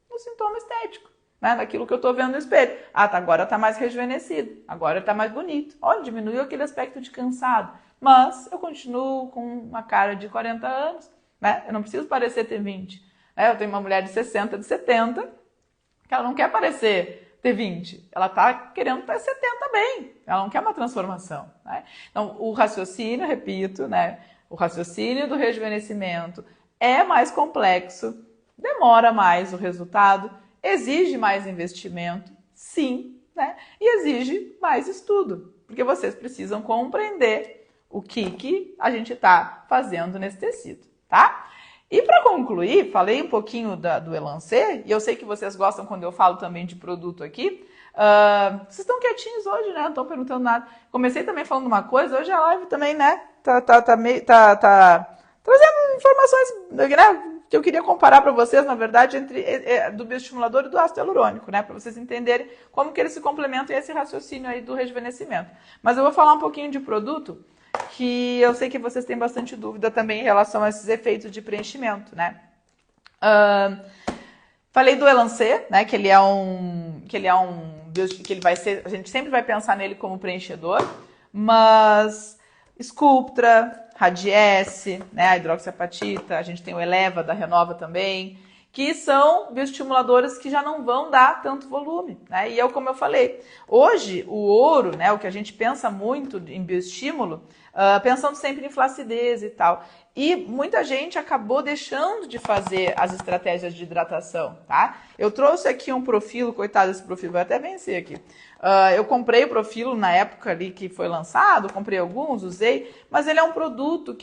no sintoma estético. Né? Naquilo que eu estou vendo no espelho. Ah, agora está mais rejuvenescido. Agora está mais bonito. Olha, diminuiu aquele aspecto de cansado. Mas eu continuo com uma cara de 40 anos. Né? Eu não preciso parecer ter 20. Né? Eu tenho uma mulher de 60, de 70, que ela não quer parecer ter 20. Ela está querendo ter 70 bem. Ela não quer uma transformação. Né? Então, o raciocínio, repito, né? O raciocínio do rejuvenescimento é mais complexo, demora mais o resultado, exige mais investimento, sim, né? E exige mais estudo, porque vocês precisam compreender o que a gente está fazendo nesse tecido, tá? E para concluir, falei um pouquinho do Elancê, e eu sei que vocês gostam quando eu falo também de produto aqui. Vocês estão quietinhos hoje, né? Não estão perguntando nada. Comecei também falando uma coisa, hoje a live também, né? Tá trazendo informações, né? Que eu queria comparar para vocês, na verdade, entre do bioestimulador e do ácido hialurônico, né? Para vocês entenderem como que eles se complementam e esse raciocínio aí do rejuvenescimento. Mas eu vou falar um pouquinho de produto, que eu sei que vocês têm bastante dúvida também em relação a esses efeitos de preenchimento, né? Falei do Elancê, né? Que ele vai ser, a gente sempre vai pensar nele como preenchedor, mas Sculptra, Radiesse, né, a hidroxiapatita, a gente tem o Eleva da Renova também, que são bioestimuladores que já não vão dar tanto volume, né? E como eu falei, hoje o ouro, né, o que a gente pensa muito em bioestímulo, pensando sempre em flacidez e tal. E muita gente acabou deixando de fazer as estratégias de hidratação, tá? Eu trouxe aqui um Profilo, coitado desse Profilo, vai até vencer aqui. Eu comprei o Profilo na época ali que foi lançado, comprei alguns, usei, mas ele é um produto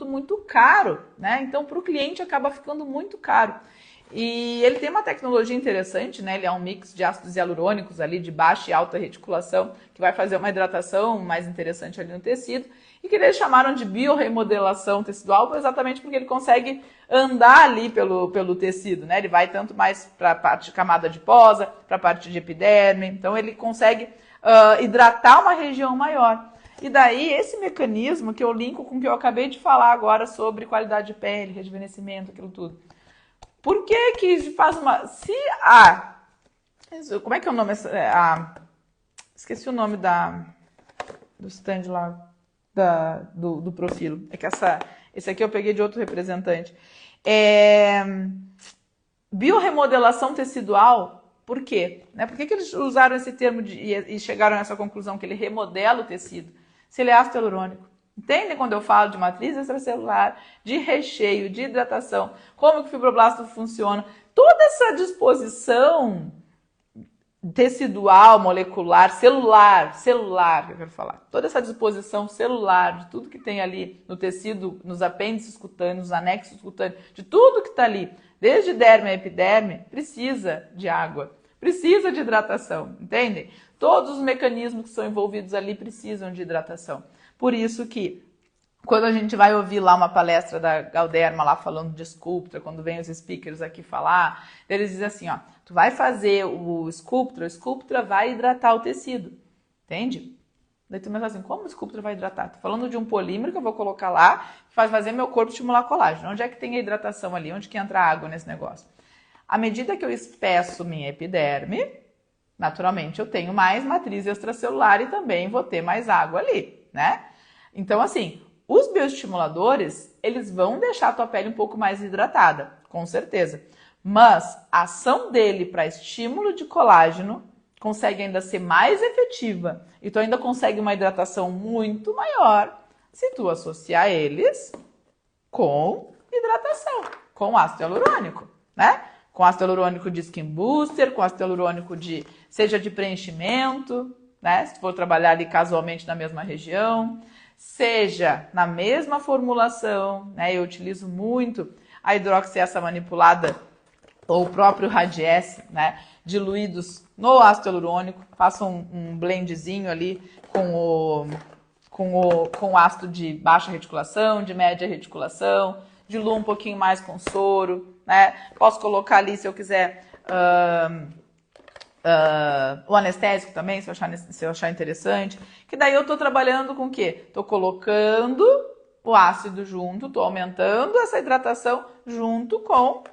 muito caro, né? Então, para o cliente acaba ficando muito caro. E ele tem uma tecnologia interessante, né? Ele é um mix de ácidos hialurônicos ali de baixa e alta reticulação, que vai fazer uma hidratação mais interessante ali no tecido, e que eles chamaram de biorremodelação tecidual, exatamente porque ele consegue andar ali pelo tecido, né? Ele vai tanto mais para a parte de camada adiposa, para a parte de epiderme, então ele consegue hidratar uma região maior. E daí, esse mecanismo que eu linko com o que eu acabei de falar agora sobre qualidade de pele, rejuvenescimento, aquilo tudo. Por que faz uma... Como é que é o nome? Esqueci o nome do stand lá. do Profilo. É que esse aqui eu peguei de outro representante. Biorremodelação tecidual, por quê? Por que eles usaram esse termo e chegaram a essa conclusão que ele remodela o tecido? Se ele é ácido hialurônico. Entendem quando eu falo de matriz extracelular, de recheio, de hidratação, como que o fibroblasto funciona? Toda essa disposição tecidual, molecular, celular, que eu quero falar. Toda essa disposição celular de tudo que tem ali no tecido, nos apêndices cutâneos, nos anexos cutâneos, de tudo que está ali, desde derme a epiderme, precisa de água, precisa de hidratação, entendem? Todos os mecanismos que são envolvidos ali precisam de hidratação. Por isso que, quando a gente vai ouvir lá uma palestra da Galderma lá falando de Sculptra, quando vem os speakers aqui falar, eles dizem assim, ó, tu vai fazer o Sculptra vai hidratar o tecido, entende? Daí tu pensa assim, como o Sculptra vai hidratar? Tô falando de um polímero que eu vou colocar lá, que faz fazer meu corpo estimular colágeno. Onde é que tem a hidratação ali? Onde que entra a água nesse negócio? À medida que eu espesso minha epiderme, naturalmente eu tenho mais matriz extracelular e também vou ter mais água ali, né? Então, assim, os bioestimuladores, eles vão deixar a tua pele um pouco mais hidratada, com certeza. Mas a ação dele para estímulo de colágeno consegue ainda ser mais efetiva e tu ainda consegue uma hidratação muito maior se tu associar eles com hidratação, com ácido hialurônico, né? Com ácido hialurônico de skin booster, com ácido hialurônico seja de preenchimento, né? Se tu for trabalhar ali casualmente na mesma região, seja na mesma formulação, né? Eu utilizo muito a hidroxiessa manipulada ou o próprio Radiesse, né? Diluídos no ácido hialurônico, faço um blendzinho ali com o ácido de baixa reticulação, de média reticulação, diluo um pouquinho mais com soro, né? Posso colocar ali, se eu quiser, o anestésico também, se eu achar interessante. Que daí eu tô trabalhando com o quê? Tô colocando o ácido junto, tô aumentando essa hidratação junto com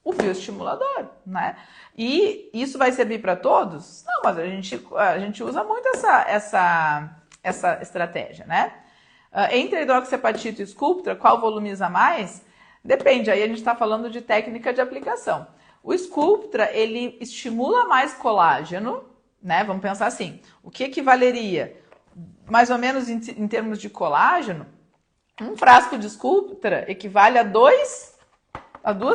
o bioestimulador, né? E isso vai servir para todos? Não, mas a gente usa muito essa estratégia, né? Entre a hidroxiapatita e o Sculptra, qual volumiza mais? Depende, aí a gente está falando de técnica de aplicação. O Sculptra, ele estimula mais colágeno, né? Vamos pensar assim, o que equivaleria, mais ou menos em termos de colágeno, um frasco de Sculptra equivale a duas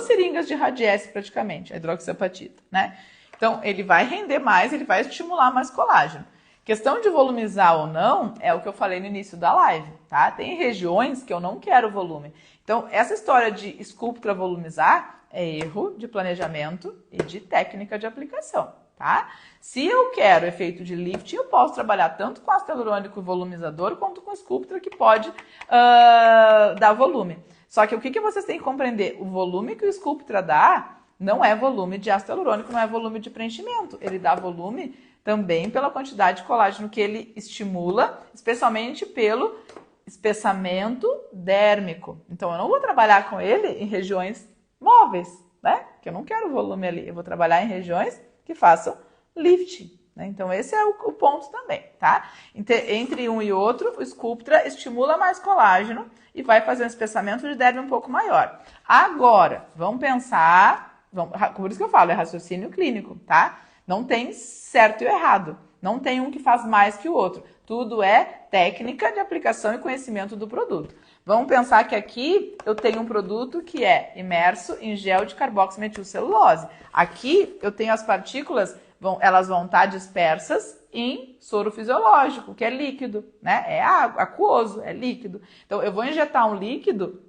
seringas de Radiesse praticamente, a hidroxiapatita, né? Então, ele vai render mais, ele vai estimular mais colágeno. Questão de volumizar ou não é o que eu falei no início da live, tá? Tem regiões que eu não quero volume. Então, essa história de Sculptra volumizar é erro de planejamento e de técnica de aplicação, tá? Se eu quero efeito de lifting, eu posso trabalhar tanto com ácido hialurônico volumizador quanto com Sculptra, que pode dar volume. Só que o que vocês têm que compreender? O volume que o Sculptra dá não é volume de ácido hialurônico, não é volume de preenchimento. Ele dá volume também pela quantidade de colágeno que ele estimula, especialmente pelo espessamento dérmico. Então, eu não vou trabalhar com ele em regiões móveis, né? Porque eu não quero volume ali. Eu vou trabalhar em regiões que façam lifting, né? Então, esse é o ponto também, tá? Entre um e outro, o Sculptra estimula mais colágeno e vai fazer um espessamento de derme um pouco maior. Agora, vamos pensar... por isso que eu falo, é raciocínio clínico, tá? Não tem certo e errado. Não tem um que faz mais que o outro. Tudo é técnica de aplicação e conhecimento do produto. Vamos pensar que aqui eu tenho um produto que é imerso em gel de carboximetilcelulose. Aqui eu tenho as partículas, elas vão estar dispersas em soro fisiológico, que é líquido, né? É aquoso, é líquido. Então eu vou injetar um líquido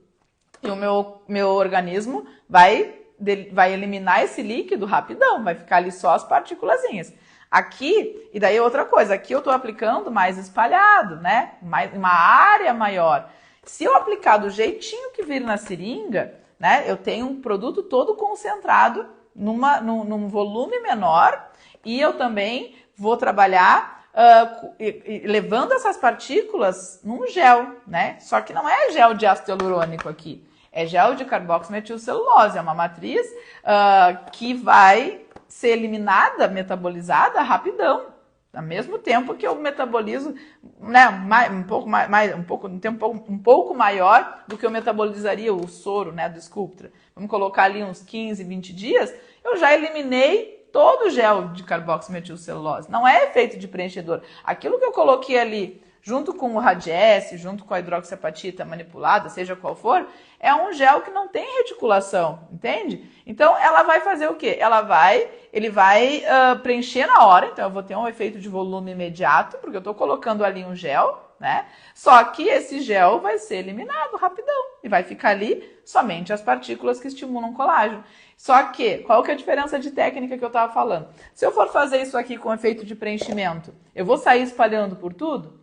e o meu organismo vai eliminar esse líquido rapidão, vai ficar ali só as partículazinhas. Aqui, e daí outra coisa, aqui eu estou aplicando mais espalhado, né? Uma área maior. Se eu aplicar do jeitinho que vir na seringa, né? Eu tenho um produto todo concentrado num volume menor e eu também vou trabalhar levando essas partículas num gel, né? Só que não é gel de ácido hialurônico aqui. É gel de carboximetilcelulose, é uma matriz que vai ser eliminada, metabolizada rapidão, Ao mesmo tempo que eu metabolizo, né, um pouco maior do que eu metabolizaria o soro, né, do Sculptra. Vamos colocar ali uns 15, 20 dias, eu já eliminei todo o gel de carboximetilcelulose. Não é efeito de preenchedor. Aquilo que eu coloquei ali, junto com o Radiesse, junto com a hidroxiapatita manipulada, seja qual for, é um gel que não tem reticulação, entende? Então, ela vai fazer o quê? Ele vai preencher na hora, então eu vou ter um efeito de volume imediato, porque eu estou colocando ali um gel, né? Só que esse gel vai ser eliminado rapidão e vai ficar ali somente as partículas que estimulam o colágeno. Só que, qual que é a diferença de técnica que eu estava falando? Se eu for fazer isso aqui com efeito de preenchimento, eu vou sair espalhando por tudo?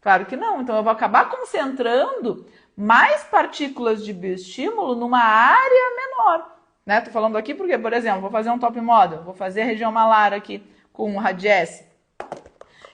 Claro que não. Então, eu vou acabar concentrando mais partículas de bioestímulo numa área menor. Né? Tô falando aqui porque, por exemplo, vou fazer um top model, vou fazer a região malar aqui com o Radiesse.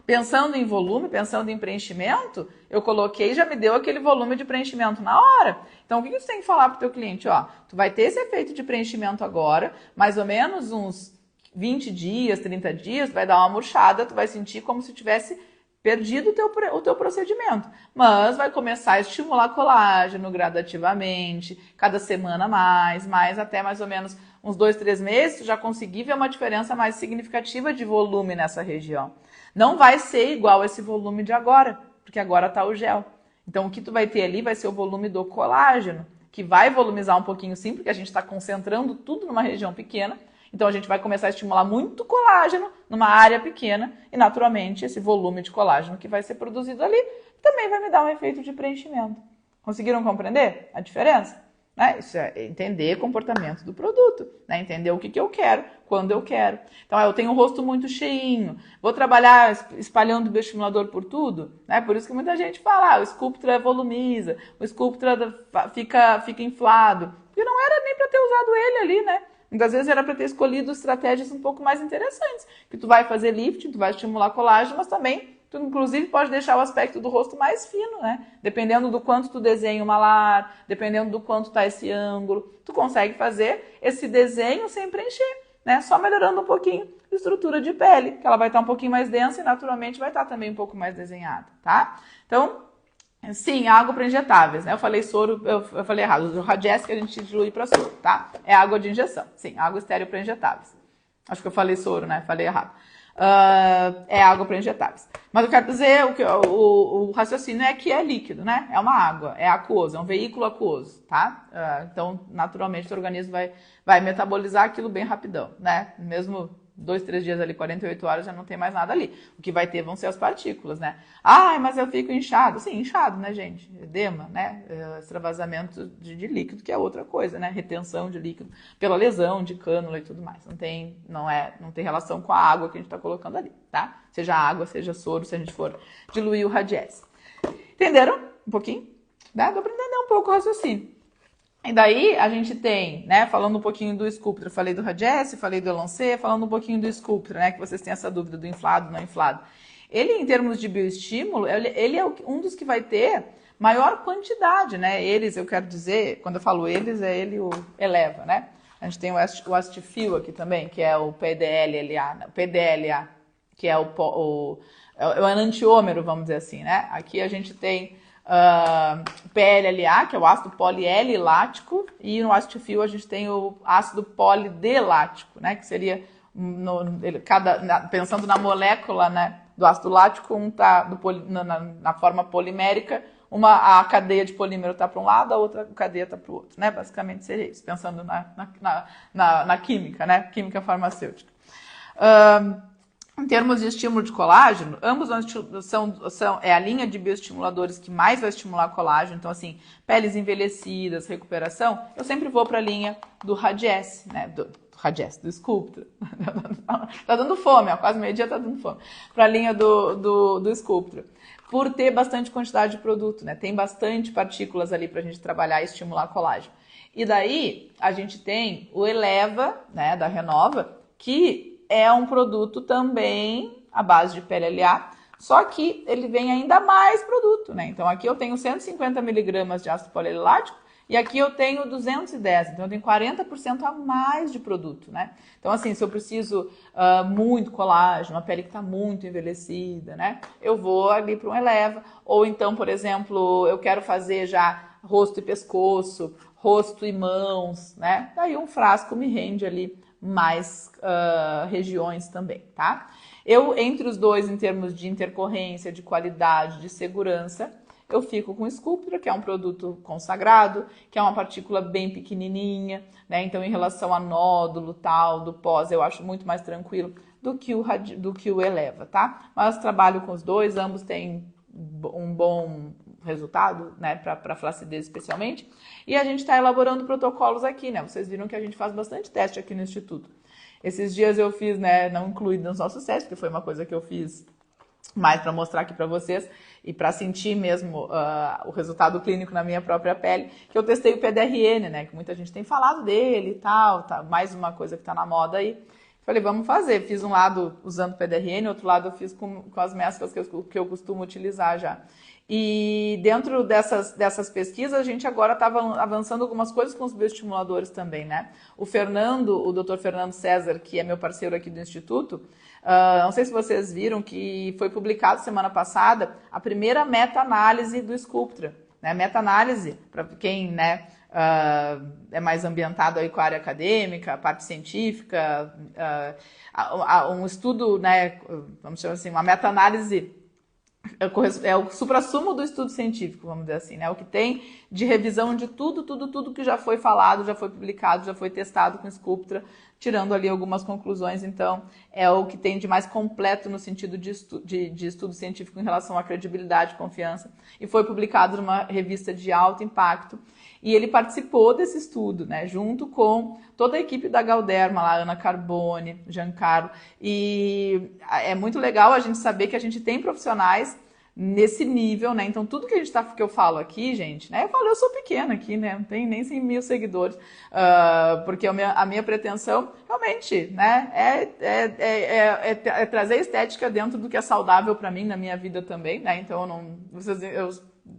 Pensando em volume, pensando em preenchimento, eu coloquei e já me deu aquele volume de preenchimento na hora. Então, o que você tem que falar para o teu cliente? Ó, tu vai ter esse efeito de preenchimento agora, mais ou menos uns 20 dias, 30 dias, tu vai dar uma murchada, tu vai sentir como se tivesse perdido o teu procedimento. Mas vai começar a estimular colágeno gradativamente, cada semana mais, até mais ou menos uns 2, 3 meses, tu já conseguir ver uma diferença mais significativa de volume nessa região. Não vai ser igual esse volume de agora, porque agora está o gel. Então, o que tu vai ter ali vai ser o volume do colágeno, que vai volumizar um pouquinho sim, porque a gente está concentrando tudo numa região pequena. Então, a gente vai começar a estimular muito colágeno numa área pequena e, naturalmente, esse volume de colágeno que vai ser produzido ali também vai me dar um efeito de preenchimento. Conseguiram compreender a diferença? Né? Isso é entender o comportamento do produto, né? Entender o que eu quero, quando eu quero. Então, eu tenho o rosto muito cheinho, vou trabalhar espalhando o bioestimulador por tudo, né? Por isso que muita gente fala, o Sculptra volumiza, o Sculptra fica inflado, porque não era nem para ter usado ele ali, né? Muitas vezes era para ter escolhido estratégias um pouco mais interessantes, que tu vai fazer lifting, tu vai estimular colágeno, mas também tu, inclusive, pode deixar o aspecto do rosto mais fino, né? Dependendo do quanto tu desenha o malar, dependendo do quanto tá esse ângulo, tu consegue fazer esse desenho sem preencher, né? Só melhorando um pouquinho a estrutura de pele, que ela vai estar um pouquinho mais densa e, naturalmente, vai estar também um pouco mais desenhada, tá? Então, sim, água para injetáveis, né? Eu falei soro, eu falei errado. O Radiesse que a gente dilui para soro, tá? É água de injeção. Sim, água estéril para injetáveis. Acho que eu falei soro, né? Falei errado. É água para injetáveis. Mas eu quero dizer, o raciocínio é que é líquido, né? É uma água, é aquoso, é um veículo aquoso, tá? Então, naturalmente, o organismo vai metabolizar aquilo bem rapidão, né? Mesmo 2, 3 dias ali, 48 horas, já não tem mais nada ali. O que vai ter vão ser as partículas, né? Ah, mas eu fico inchado. Sim, inchado, né, gente? Edema, né? Extravasamento de líquido, que é outra coisa, né? Retenção de líquido pela lesão de cânula e tudo mais. Não tem relação com a água que a gente está colocando ali, tá? Seja água, seja soro, se a gente for diluir o Radiesse. Entenderam? Um pouquinho? Dá para entender um pouco o raciocínio. E daí a gente tem, né, falando um pouquinho do Sculptra, falei do Radiesse, falei do Elancê, falando um pouquinho do Sculptra, né, que vocês têm essa dúvida do inflado, não inflado. Ele, em termos de bioestímulo, ele é um dos que vai ter maior quantidade, né, eles, eu quero dizer, quando eu falo eles, é ele o Eleva, né. A gente tem o Astifil aqui também, que é o PDLA, que é o enantiômero, vamos dizer assim, né. Aqui a gente tem PLLA, que é o ácido poliL-lático, e no Astifil a gente tem o ácido polidelático, né, que seria, pensando na molécula, né, do ácido lático, um está na forma polimérica, a cadeia de polímero está para um lado, a outra cadeia está para o outro, né, basicamente seria isso, pensando na química, né, química farmacêutica. Em termos de estímulo de colágeno, ambos é a linha de bioestimuladores que mais vai estimular colágeno. Então, assim, peles envelhecidas, recuperação, eu sempre vou para a linha do Radiesse, né? Do Sculptra. Tá dando fome, ó, quase meio-dia tá dando fome. Para a linha do Sculptra. Por ter bastante quantidade de produto, né? Tem bastante partículas ali para a gente trabalhar e estimular colágeno. E daí, a gente tem o Eleva, né, da Renova, que é um produto também à base de PLLA, só que ele vem ainda mais produto, né? Então aqui eu tenho 150 miligramas de ácido polilático E aqui eu tenho 210, então eu tenho 40% a mais de produto, né? Então, assim, se eu preciso muito colágeno, uma pele que está muito envelhecida, né? Eu vou ali para um Eleva. Ou então, por exemplo, eu quero fazer já rosto e pescoço, rosto e mãos, né? Daí um frasco me rende ali mais regiões também, tá? Eu, entre os dois, em termos de intercorrência, de qualidade, de segurança, eu fico com o Sculptra, que é um produto consagrado, que é uma partícula bem pequenininha, né? Então, em relação a nódulo, tal, do pós, eu acho muito mais tranquilo do que o Eleva, tá? Mas trabalho com os dois, ambos têm um bom resultado, né, para flacidez especialmente. E a gente está elaborando protocolos aqui, né? Vocês viram que a gente faz bastante teste aqui no Instituto. Esses dias eu fiz, né, não incluído nos nossos testes, porque foi uma coisa que eu fiz mais para mostrar aqui para vocês e para sentir mesmo o resultado clínico na minha própria pele, que eu testei o PDRN, né, que muita gente tem falado dele e tal, tá, mais uma coisa que está na moda aí. Falei, vamos fazer. Fiz um lado usando o PDRN, outro lado eu fiz com as mesclas que eu costumo utilizar já. E dentro dessas pesquisas, a gente agora estava avançando algumas coisas com os bioestimuladores também, né? O Dr. Fernando César, que é meu parceiro aqui do Instituto, não sei se vocês viram que foi publicado semana passada a primeira meta-análise do Sculptra, né? Meta-análise, para quem, né, é mais ambientado aí com a área acadêmica, a parte científica, um estudo, né, vamos chamar assim, uma meta-análise é o suprassumo do estudo científico, vamos dizer assim, né? O que tem de revisão de tudo que já foi falado, já foi publicado, já foi testado com Sculptra, tirando ali algumas conclusões. Então, é o que tem de mais completo no sentido de estudo científico em relação à credibilidade e confiança. E foi publicado numa revista de alto impacto. E ele participou desse estudo, né, junto com toda a equipe da Galderma, lá, Ana Carbone, Giancarlo. E é muito legal a gente saber que a gente tem profissionais nesse nível, né? Então, tudo que eu falo aqui, gente, né? Eu sou pequena aqui, né? Não tem nem 100 mil seguidores, porque a minha pretensão, realmente, né? É trazer estética dentro do que é saudável para mim, na minha vida também, né? Então, eu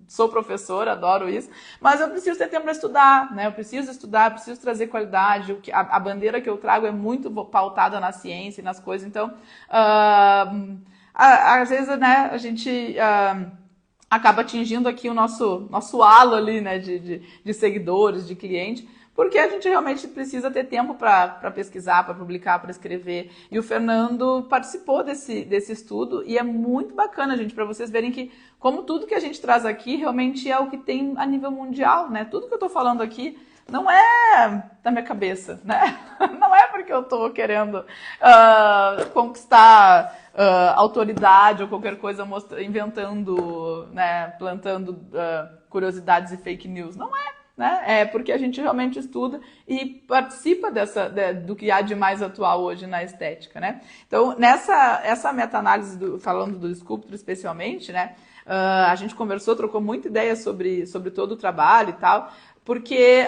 sou professora, adoro isso, mas eu preciso ter tempo para estudar, né? Eu preciso estudar, preciso trazer qualidade. A bandeira que eu trago é muito pautada na ciência e nas coisas, então, às vezes, né, a gente acaba atingindo aqui o nosso halo ali, né, de seguidores, de cliente, porque a gente realmente precisa ter tempo para pesquisar, para publicar, para escrever. E o Fernando participou desse estudo e é muito bacana, gente, para vocês verem que como tudo que a gente traz aqui realmente é o que tem a nível mundial, né? Tudo que eu estou falando aqui não é da minha cabeça, né? Não é porque eu estou querendo conquistar autoridade ou qualquer coisa, inventando, né, plantando curiosidades e fake news. Não é. Né? É porque a gente realmente estuda e participa do que há de mais atual hoje na estética, né? Então, essa meta-análise, falando do Sculptra especialmente, né? A gente conversou, trocou muita ideia sobre todo o trabalho e tal, porque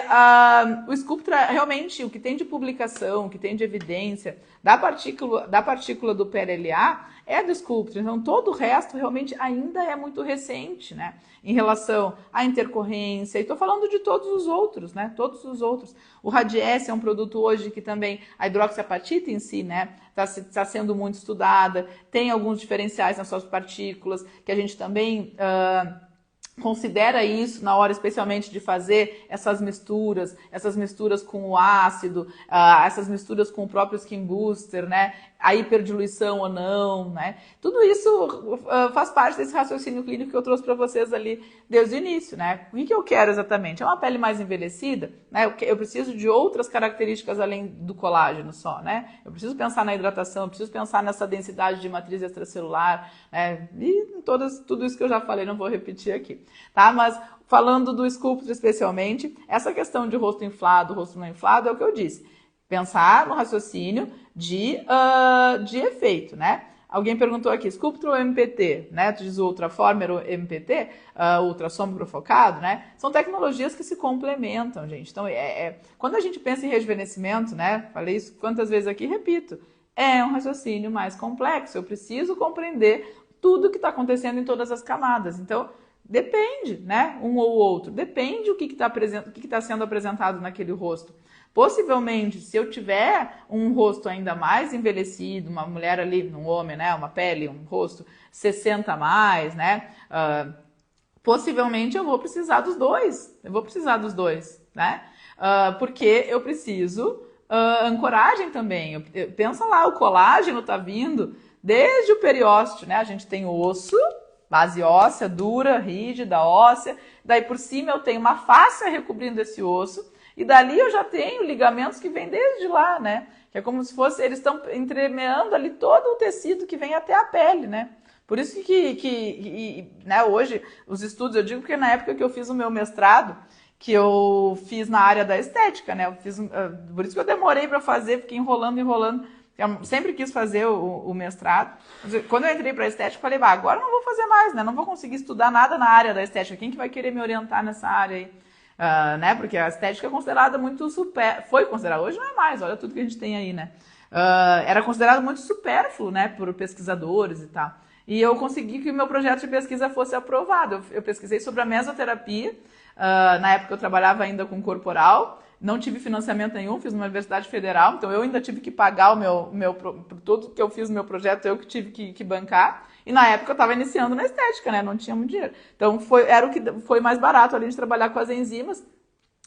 o Sculptra, realmente, o que tem de publicação, o que tem de evidência da partícula do PLLA é do Sculptra. Então, todo o resto realmente ainda é muito recente, né? Em relação à intercorrência, e estou falando de todos os outros, né? Todos os outros. O Radiesse é um produto hoje que também, a hidroxiapatita em si, né? Está sendo muito estudada, tem alguns diferenciais nas suas partículas, que a gente também considera isso na hora especialmente de fazer essas misturas com o ácido, essas misturas com o próprio Skin Booster, né? A hiperdiluição ou não, né? Tudo isso faz parte desse raciocínio clínico que eu trouxe para vocês ali desde o início, né? O que eu quero exatamente? É uma pele mais envelhecida, né? Eu preciso de outras características além do colágeno só, né? Eu preciso pensar na hidratação, eu preciso pensar nessa densidade de matriz extracelular, né? E tudo isso que eu já falei, não vou repetir aqui, tá? Mas falando do Sculptra especialmente, essa questão de rosto inflado, rosto não inflado, é o que eu disse. Pensar no raciocínio de efeito, né? Alguém perguntou aqui, Sculptra ou MPT, né? Tu diz o Ultraformer ou MPT, ultrassom microfocado, né? São tecnologias que se complementam, gente. Então, quando a gente pensa em rejuvenescimento, né? Falei isso quantas vezes aqui, repito, é um raciocínio mais complexo. Eu preciso compreender tudo que está acontecendo em todas as camadas. Então, Depende, né? Um ou outro. Depende o que está sendo apresentado naquele rosto. Possivelmente, se eu tiver um rosto ainda mais envelhecido, uma mulher ali, um homem, né? Uma pele, um rosto 60 a mais, né? Possivelmente eu vou precisar dos dois. Eu vou precisar dos dois, né? Porque eu preciso ancoragem também. Pensa lá, o colágeno tá vindo desde o periósteo, né? A gente tem o osso, base óssea, dura, rígida, óssea. Daí por cima eu tenho uma fáscia recobrindo esse osso. E dali eu já tenho ligamentos que vêm desde lá, né? Que é como se fosse, eles estão entremeando ali todo o tecido que vem até a pele, né? Por isso né, hoje, os estudos, eu digo porque na época que eu fiz o meu mestrado, que eu fiz na área da estética, né? Por isso que eu demorei para fazer, fiquei enrolando. Eu sempre quis fazer o mestrado. Quando eu entrei para a estética, eu falei, agora eu não vou fazer mais, né? Não vou conseguir estudar nada na área da estética. Quem que vai querer me orientar nessa área aí? Né? Porque a estética é considerada muito foi considerada, hoje não é mais, olha tudo que a gente tem aí, né? Era considerado muito supérfluo, né, por pesquisadores e tal. E eu consegui que o meu projeto de pesquisa fosse aprovado. Eu pesquisei sobre a mesoterapia, na época eu trabalhava ainda com corporal, não tive financiamento nenhum, fiz numa universidade federal, então eu ainda tive que pagar por tudo que eu fiz no meu projeto, eu que tive que bancar. E na época eu estava iniciando na estética, né? Não tinha muito dinheiro. Então era o que foi mais barato ali de trabalhar com as enzimas.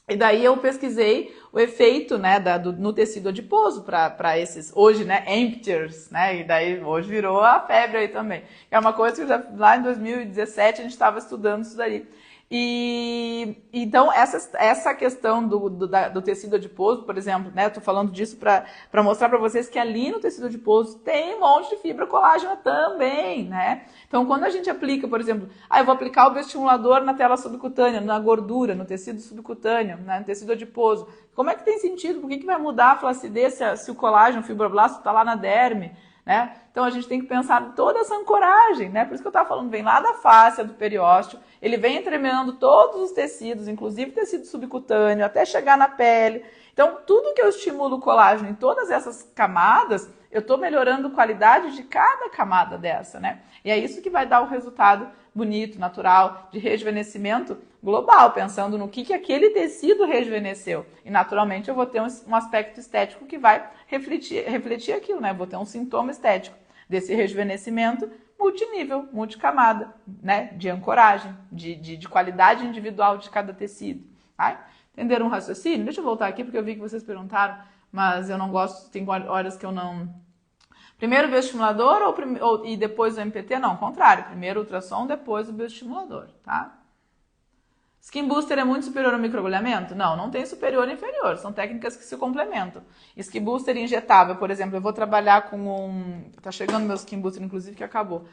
E daí eu pesquisei o efeito, né, no tecido adiposo para esses, hoje, né, emptiers, né? E daí hoje virou a febre aí também. É uma coisa que lá em 2017 a gente estava estudando isso daí. E então essa questão do tecido adiposo, por exemplo, né, eu tô falando disso para mostrar para vocês que ali no tecido adiposo tem um monte de fibra colágena também, né? Então quando a gente aplica, por exemplo, eu vou aplicar o bioestimulador na tela subcutânea, na gordura, no tecido subcutâneo, né, no tecido adiposo, como é que tem sentido? Por que vai mudar a flacidez se o colágeno, o fibroblasto está lá na derme? Né? Então a gente tem que pensar em toda essa ancoragem, né? Por isso que eu estava falando, vem lá da fáscia do periósteo, ele vem entremeando todos os tecidos, inclusive tecido subcutâneo, até chegar na pele. Então tudo que eu estimulo o colágeno em todas essas camadas, eu estou melhorando a qualidade de cada camada dessa, né? E é isso que vai dar o resultado bonito, natural, de rejuvenescimento global, pensando no que aquele tecido rejuvenesceu. E naturalmente eu vou ter um aspecto estético que vai refletir aquilo, né? Vou ter um sintoma estético desse rejuvenescimento multinível, multicamada, né? De ancoragem, de qualidade individual de cada tecido. Tá? Entenderam o raciocínio? Deixa eu voltar aqui porque eu vi que vocês perguntaram, mas eu não gosto, tem horas que eu não... Primeiro o bioestimulador e depois o MPT? Não, ao contrário. Primeiro o ultrassom, depois o bioestimulador, tá? Skin Booster é muito superior ao microagulhamento? Não, não tem superior e inferior. São técnicas que se complementam. Skin Booster injetável, por exemplo, eu vou trabalhar com tá chegando meu Skin Booster, inclusive, que acabou.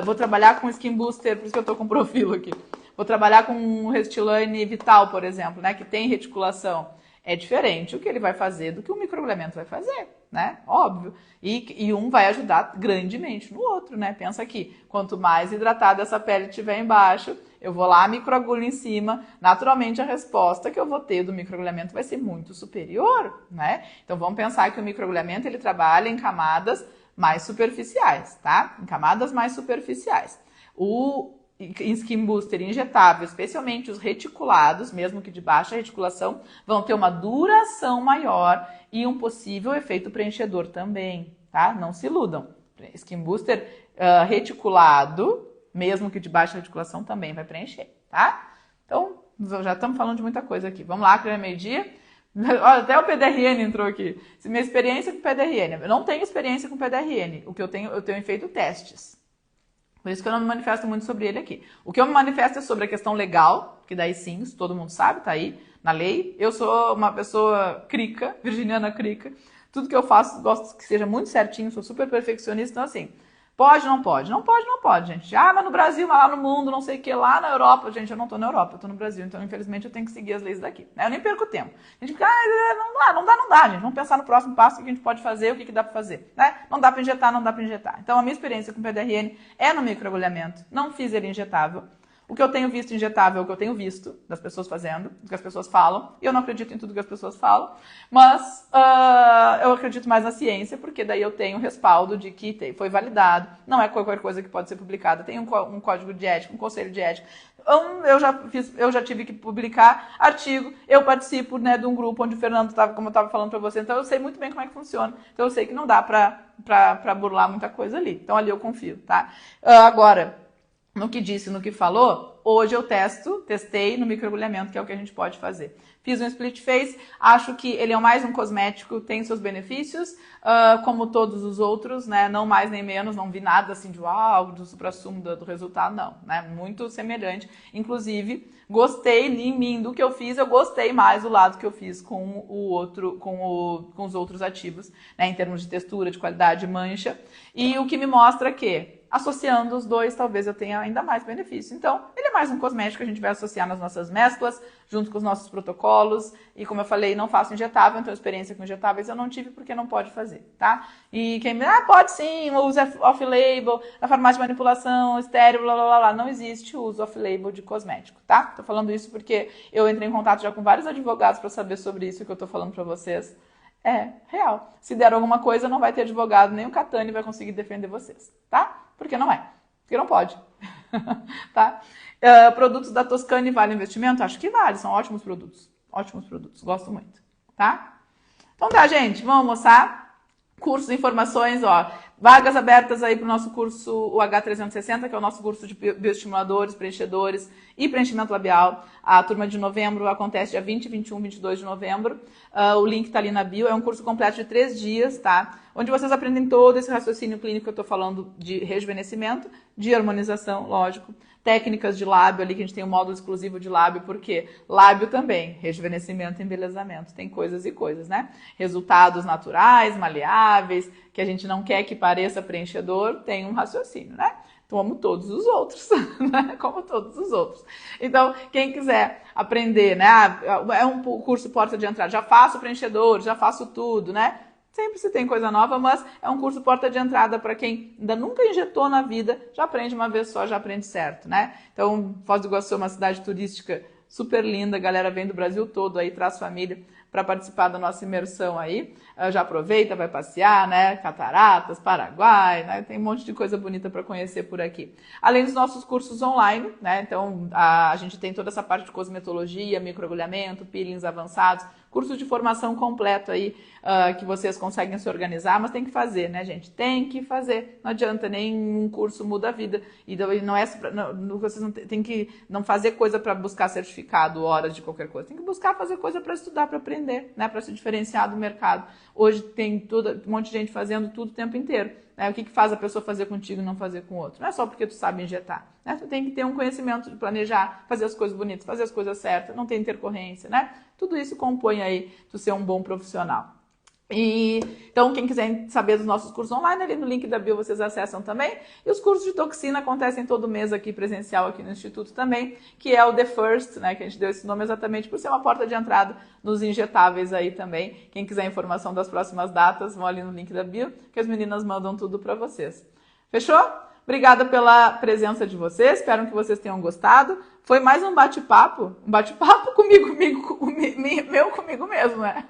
Vou trabalhar com Skin Booster, por isso que eu tô com o profil aqui. Vou trabalhar com um Restylane Vital, por exemplo, né, que tem reticulação. É diferente o que ele vai fazer do que o microagulhamento vai fazer, né? Óbvio. E um vai ajudar grandemente no outro, né? Pensa aqui, quanto mais hidratada essa pele estiver embaixo, eu vou lá, microagulho em cima, naturalmente a resposta que eu vou ter do microagulhamento vai ser muito superior, né? Então vamos pensar que o microagulhamento ele trabalha em camadas mais superficiais, tá? Em camadas mais superficiais. O Skin Booster injetável, especialmente os reticulados, mesmo que de baixa reticulação, vão ter uma duração maior e um possível efeito preenchedor também, tá? Não se iludam. Skin Booster reticulado, mesmo que de baixa reticulação, também vai preencher, tá? Então, já estamos falando de muita coisa aqui. Vamos lá, que é meio-dia. Olha, até o PDRN entrou aqui. Minha experiência com PDRN. Eu não tenho experiência com PDRN. O que eu tenho feito testes. Por isso que eu não me manifesto muito sobre ele aqui. O que eu me manifesto é sobre a questão legal, que daí sim, todo mundo sabe, tá aí na lei. Eu sou uma pessoa crica, virginiana crica. Tudo que eu faço, gosto que seja muito certinho, sou super perfeccionista. Então assim, pode, não pode? Não pode, não pode, gente. Mas no Brasil, mas lá no mundo, não sei o que, lá na Europa. Gente, eu não tô na Europa, eu tô no Brasil. Então, infelizmente, eu tenho que seguir as leis daqui. Né? Eu nem perco tempo. A gente fica, não dá, gente. Vamos pensar no próximo passo, o que a gente pode fazer, o que dá pra fazer. Né? Não dá pra injetar, não dá pra injetar. Então, a minha experiência com PDRN é no microagulhamento. Não fiz ele injetável. O que eu tenho visto injetável é o que eu tenho visto das pessoas fazendo, do que as pessoas falam. E eu não acredito em tudo que as pessoas falam, mas eu acredito mais na ciência, porque daí eu tenho respaldo de que foi validado, não é qualquer coisa que pode ser publicada. Tem um código de ética, um conselho de ética. Eu já tive que publicar artigo, eu participo, né, de um grupo onde o Fernando estava, como eu estava falando para você, então eu sei muito bem como é que funciona. Então eu sei que não dá para burlar muita coisa ali. Então ali eu confio, tá? Agora, no que disse, no que falou, hoje eu testei no microagulhamento, que é o que a gente pode fazer. Fiz um split face, acho que ele é mais um cosmético, tem seus benefícios, como todos os outros, né? Não mais nem menos, não vi nada assim de uau, do suprassumo do resultado, não, né? Muito semelhante. Inclusive, gostei em mim do que eu fiz, eu gostei mais do lado que eu fiz com com os outros ativos, né? Em termos de textura, de qualidade, mancha. E o que me mostra que associando os dois, talvez eu tenha ainda mais benefício. Então, ele é mais um cosmético que a gente vai associar nas nossas mesclas, junto com os nossos protocolos. E como eu falei, não faço injetável, então experiência com injetáveis eu não tive porque não pode fazer, tá? E quem me pode sim, uso off-label, na farmácia de manipulação, estéreo, blá, blá, blá, blá. Não existe uso off-label de cosmético, tá? Tô falando isso porque eu entrei em contato já com vários advogados para saber sobre isso que eu tô falando para vocês. É real. Se der alguma coisa, não vai ter advogado, nem o Catani vai conseguir defender vocês, tá? Porque não é. Porque não pode. Tá? Produtos da Toscane vale investimento? Acho que vale, são ótimos produtos. Ótimos produtos, gosto muito. Tá? Então tá, gente, vamos almoçar. Cursos, informações, ó. Vagas abertas aí para o nosso curso, o H360, que é o nosso curso de bioestimuladores, preenchedores e preenchimento labial. A turma de novembro acontece dia 20, 21, 22 de novembro. O link está ali na bio. É um curso completo de 3 dias, tá? Onde vocês aprendem todo esse raciocínio clínico que eu estou falando de rejuvenescimento, de harmonização, lógico. Técnicas de lábio ali, que a gente tem um módulo exclusivo de lábio, porque lábio também, rejuvenescimento e embelezamento, tem coisas e coisas, né? Resultados naturais, maleáveis, que a gente não quer que pareça preenchedor, tem um raciocínio, né? Como todos os outros, né? Como todos os outros. Então, quem quiser aprender, né? É um curso porta de entrada, já faço preenchedor, já faço tudo, né? Sempre se tem coisa nova, mas é um curso porta de entrada para quem ainda nunca injetou na vida, já aprende uma vez só, já aprende certo, né? Então, Foz do Iguaçu é uma cidade turística super linda, a galera vem do Brasil todo aí, traz família para participar da nossa imersão aí. Já aproveita, vai passear, né? Cataratas, Paraguai, né? Tem um monte de coisa bonita para conhecer por aqui. Além dos nossos cursos online, né? Então, a gente tem toda essa parte de cosmetologia, microagulhamento, peelings avançados, curso de formação completo aí, que vocês conseguem se organizar, mas tem que fazer, né, gente? Tem que fazer. Não adianta, nenhum curso muda a vida. E não é, vocês não tem que não fazer coisa para buscar certificado, horas de qualquer coisa. Tem que buscar fazer coisa para estudar, para aprender, né, para se diferenciar do mercado. Hoje tem um monte de gente fazendo tudo o tempo inteiro. Né? O que faz a pessoa fazer contigo e não fazer com o outro? Não é só porque tu sabe injetar. Né? Tu tem que ter um conhecimento de planejar, fazer as coisas bonitas, fazer as coisas certas, não ter intercorrência, né? Tudo isso compõe aí tu ser um bom profissional. Então, quem quiser saber dos nossos cursos online, ali no link da bio vocês acessam também. E os cursos de toxina acontecem todo mês aqui, presencial aqui no Instituto também, que é o The First, né, que a gente deu esse nome exatamente por ser uma porta de entrada nos injetáveis aí também. Quem quiser informação das próximas datas, vão ali no link da bio, que as meninas mandam tudo para vocês. Fechou? Obrigada pela presença de vocês, espero que vocês tenham gostado. Foi mais um bate-papo comigo mesmo, né?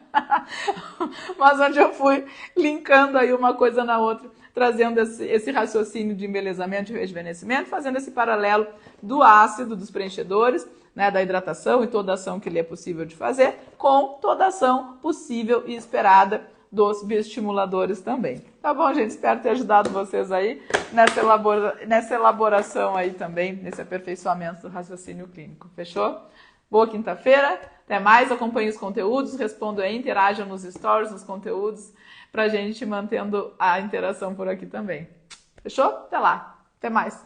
Mas onde eu fui linkando aí uma coisa na outra, trazendo esse raciocínio de embelezamento e rejuvenescimento, fazendo esse paralelo do ácido, dos preenchedores, né, da hidratação e toda a ação que ele é possível de fazer, com toda a ação possível e esperada dos bioestimuladores também. Tá bom, gente? Espero ter ajudado vocês aí nessa elaboração aí também, nesse aperfeiçoamento do raciocínio clínico. Fechou? Boa quinta-feira. Até mais. Acompanhe os conteúdos, respondam aí, interajam nos stories, nos conteúdos, pra gente mantendo a interação por aqui também. Fechou? Até lá. Até mais.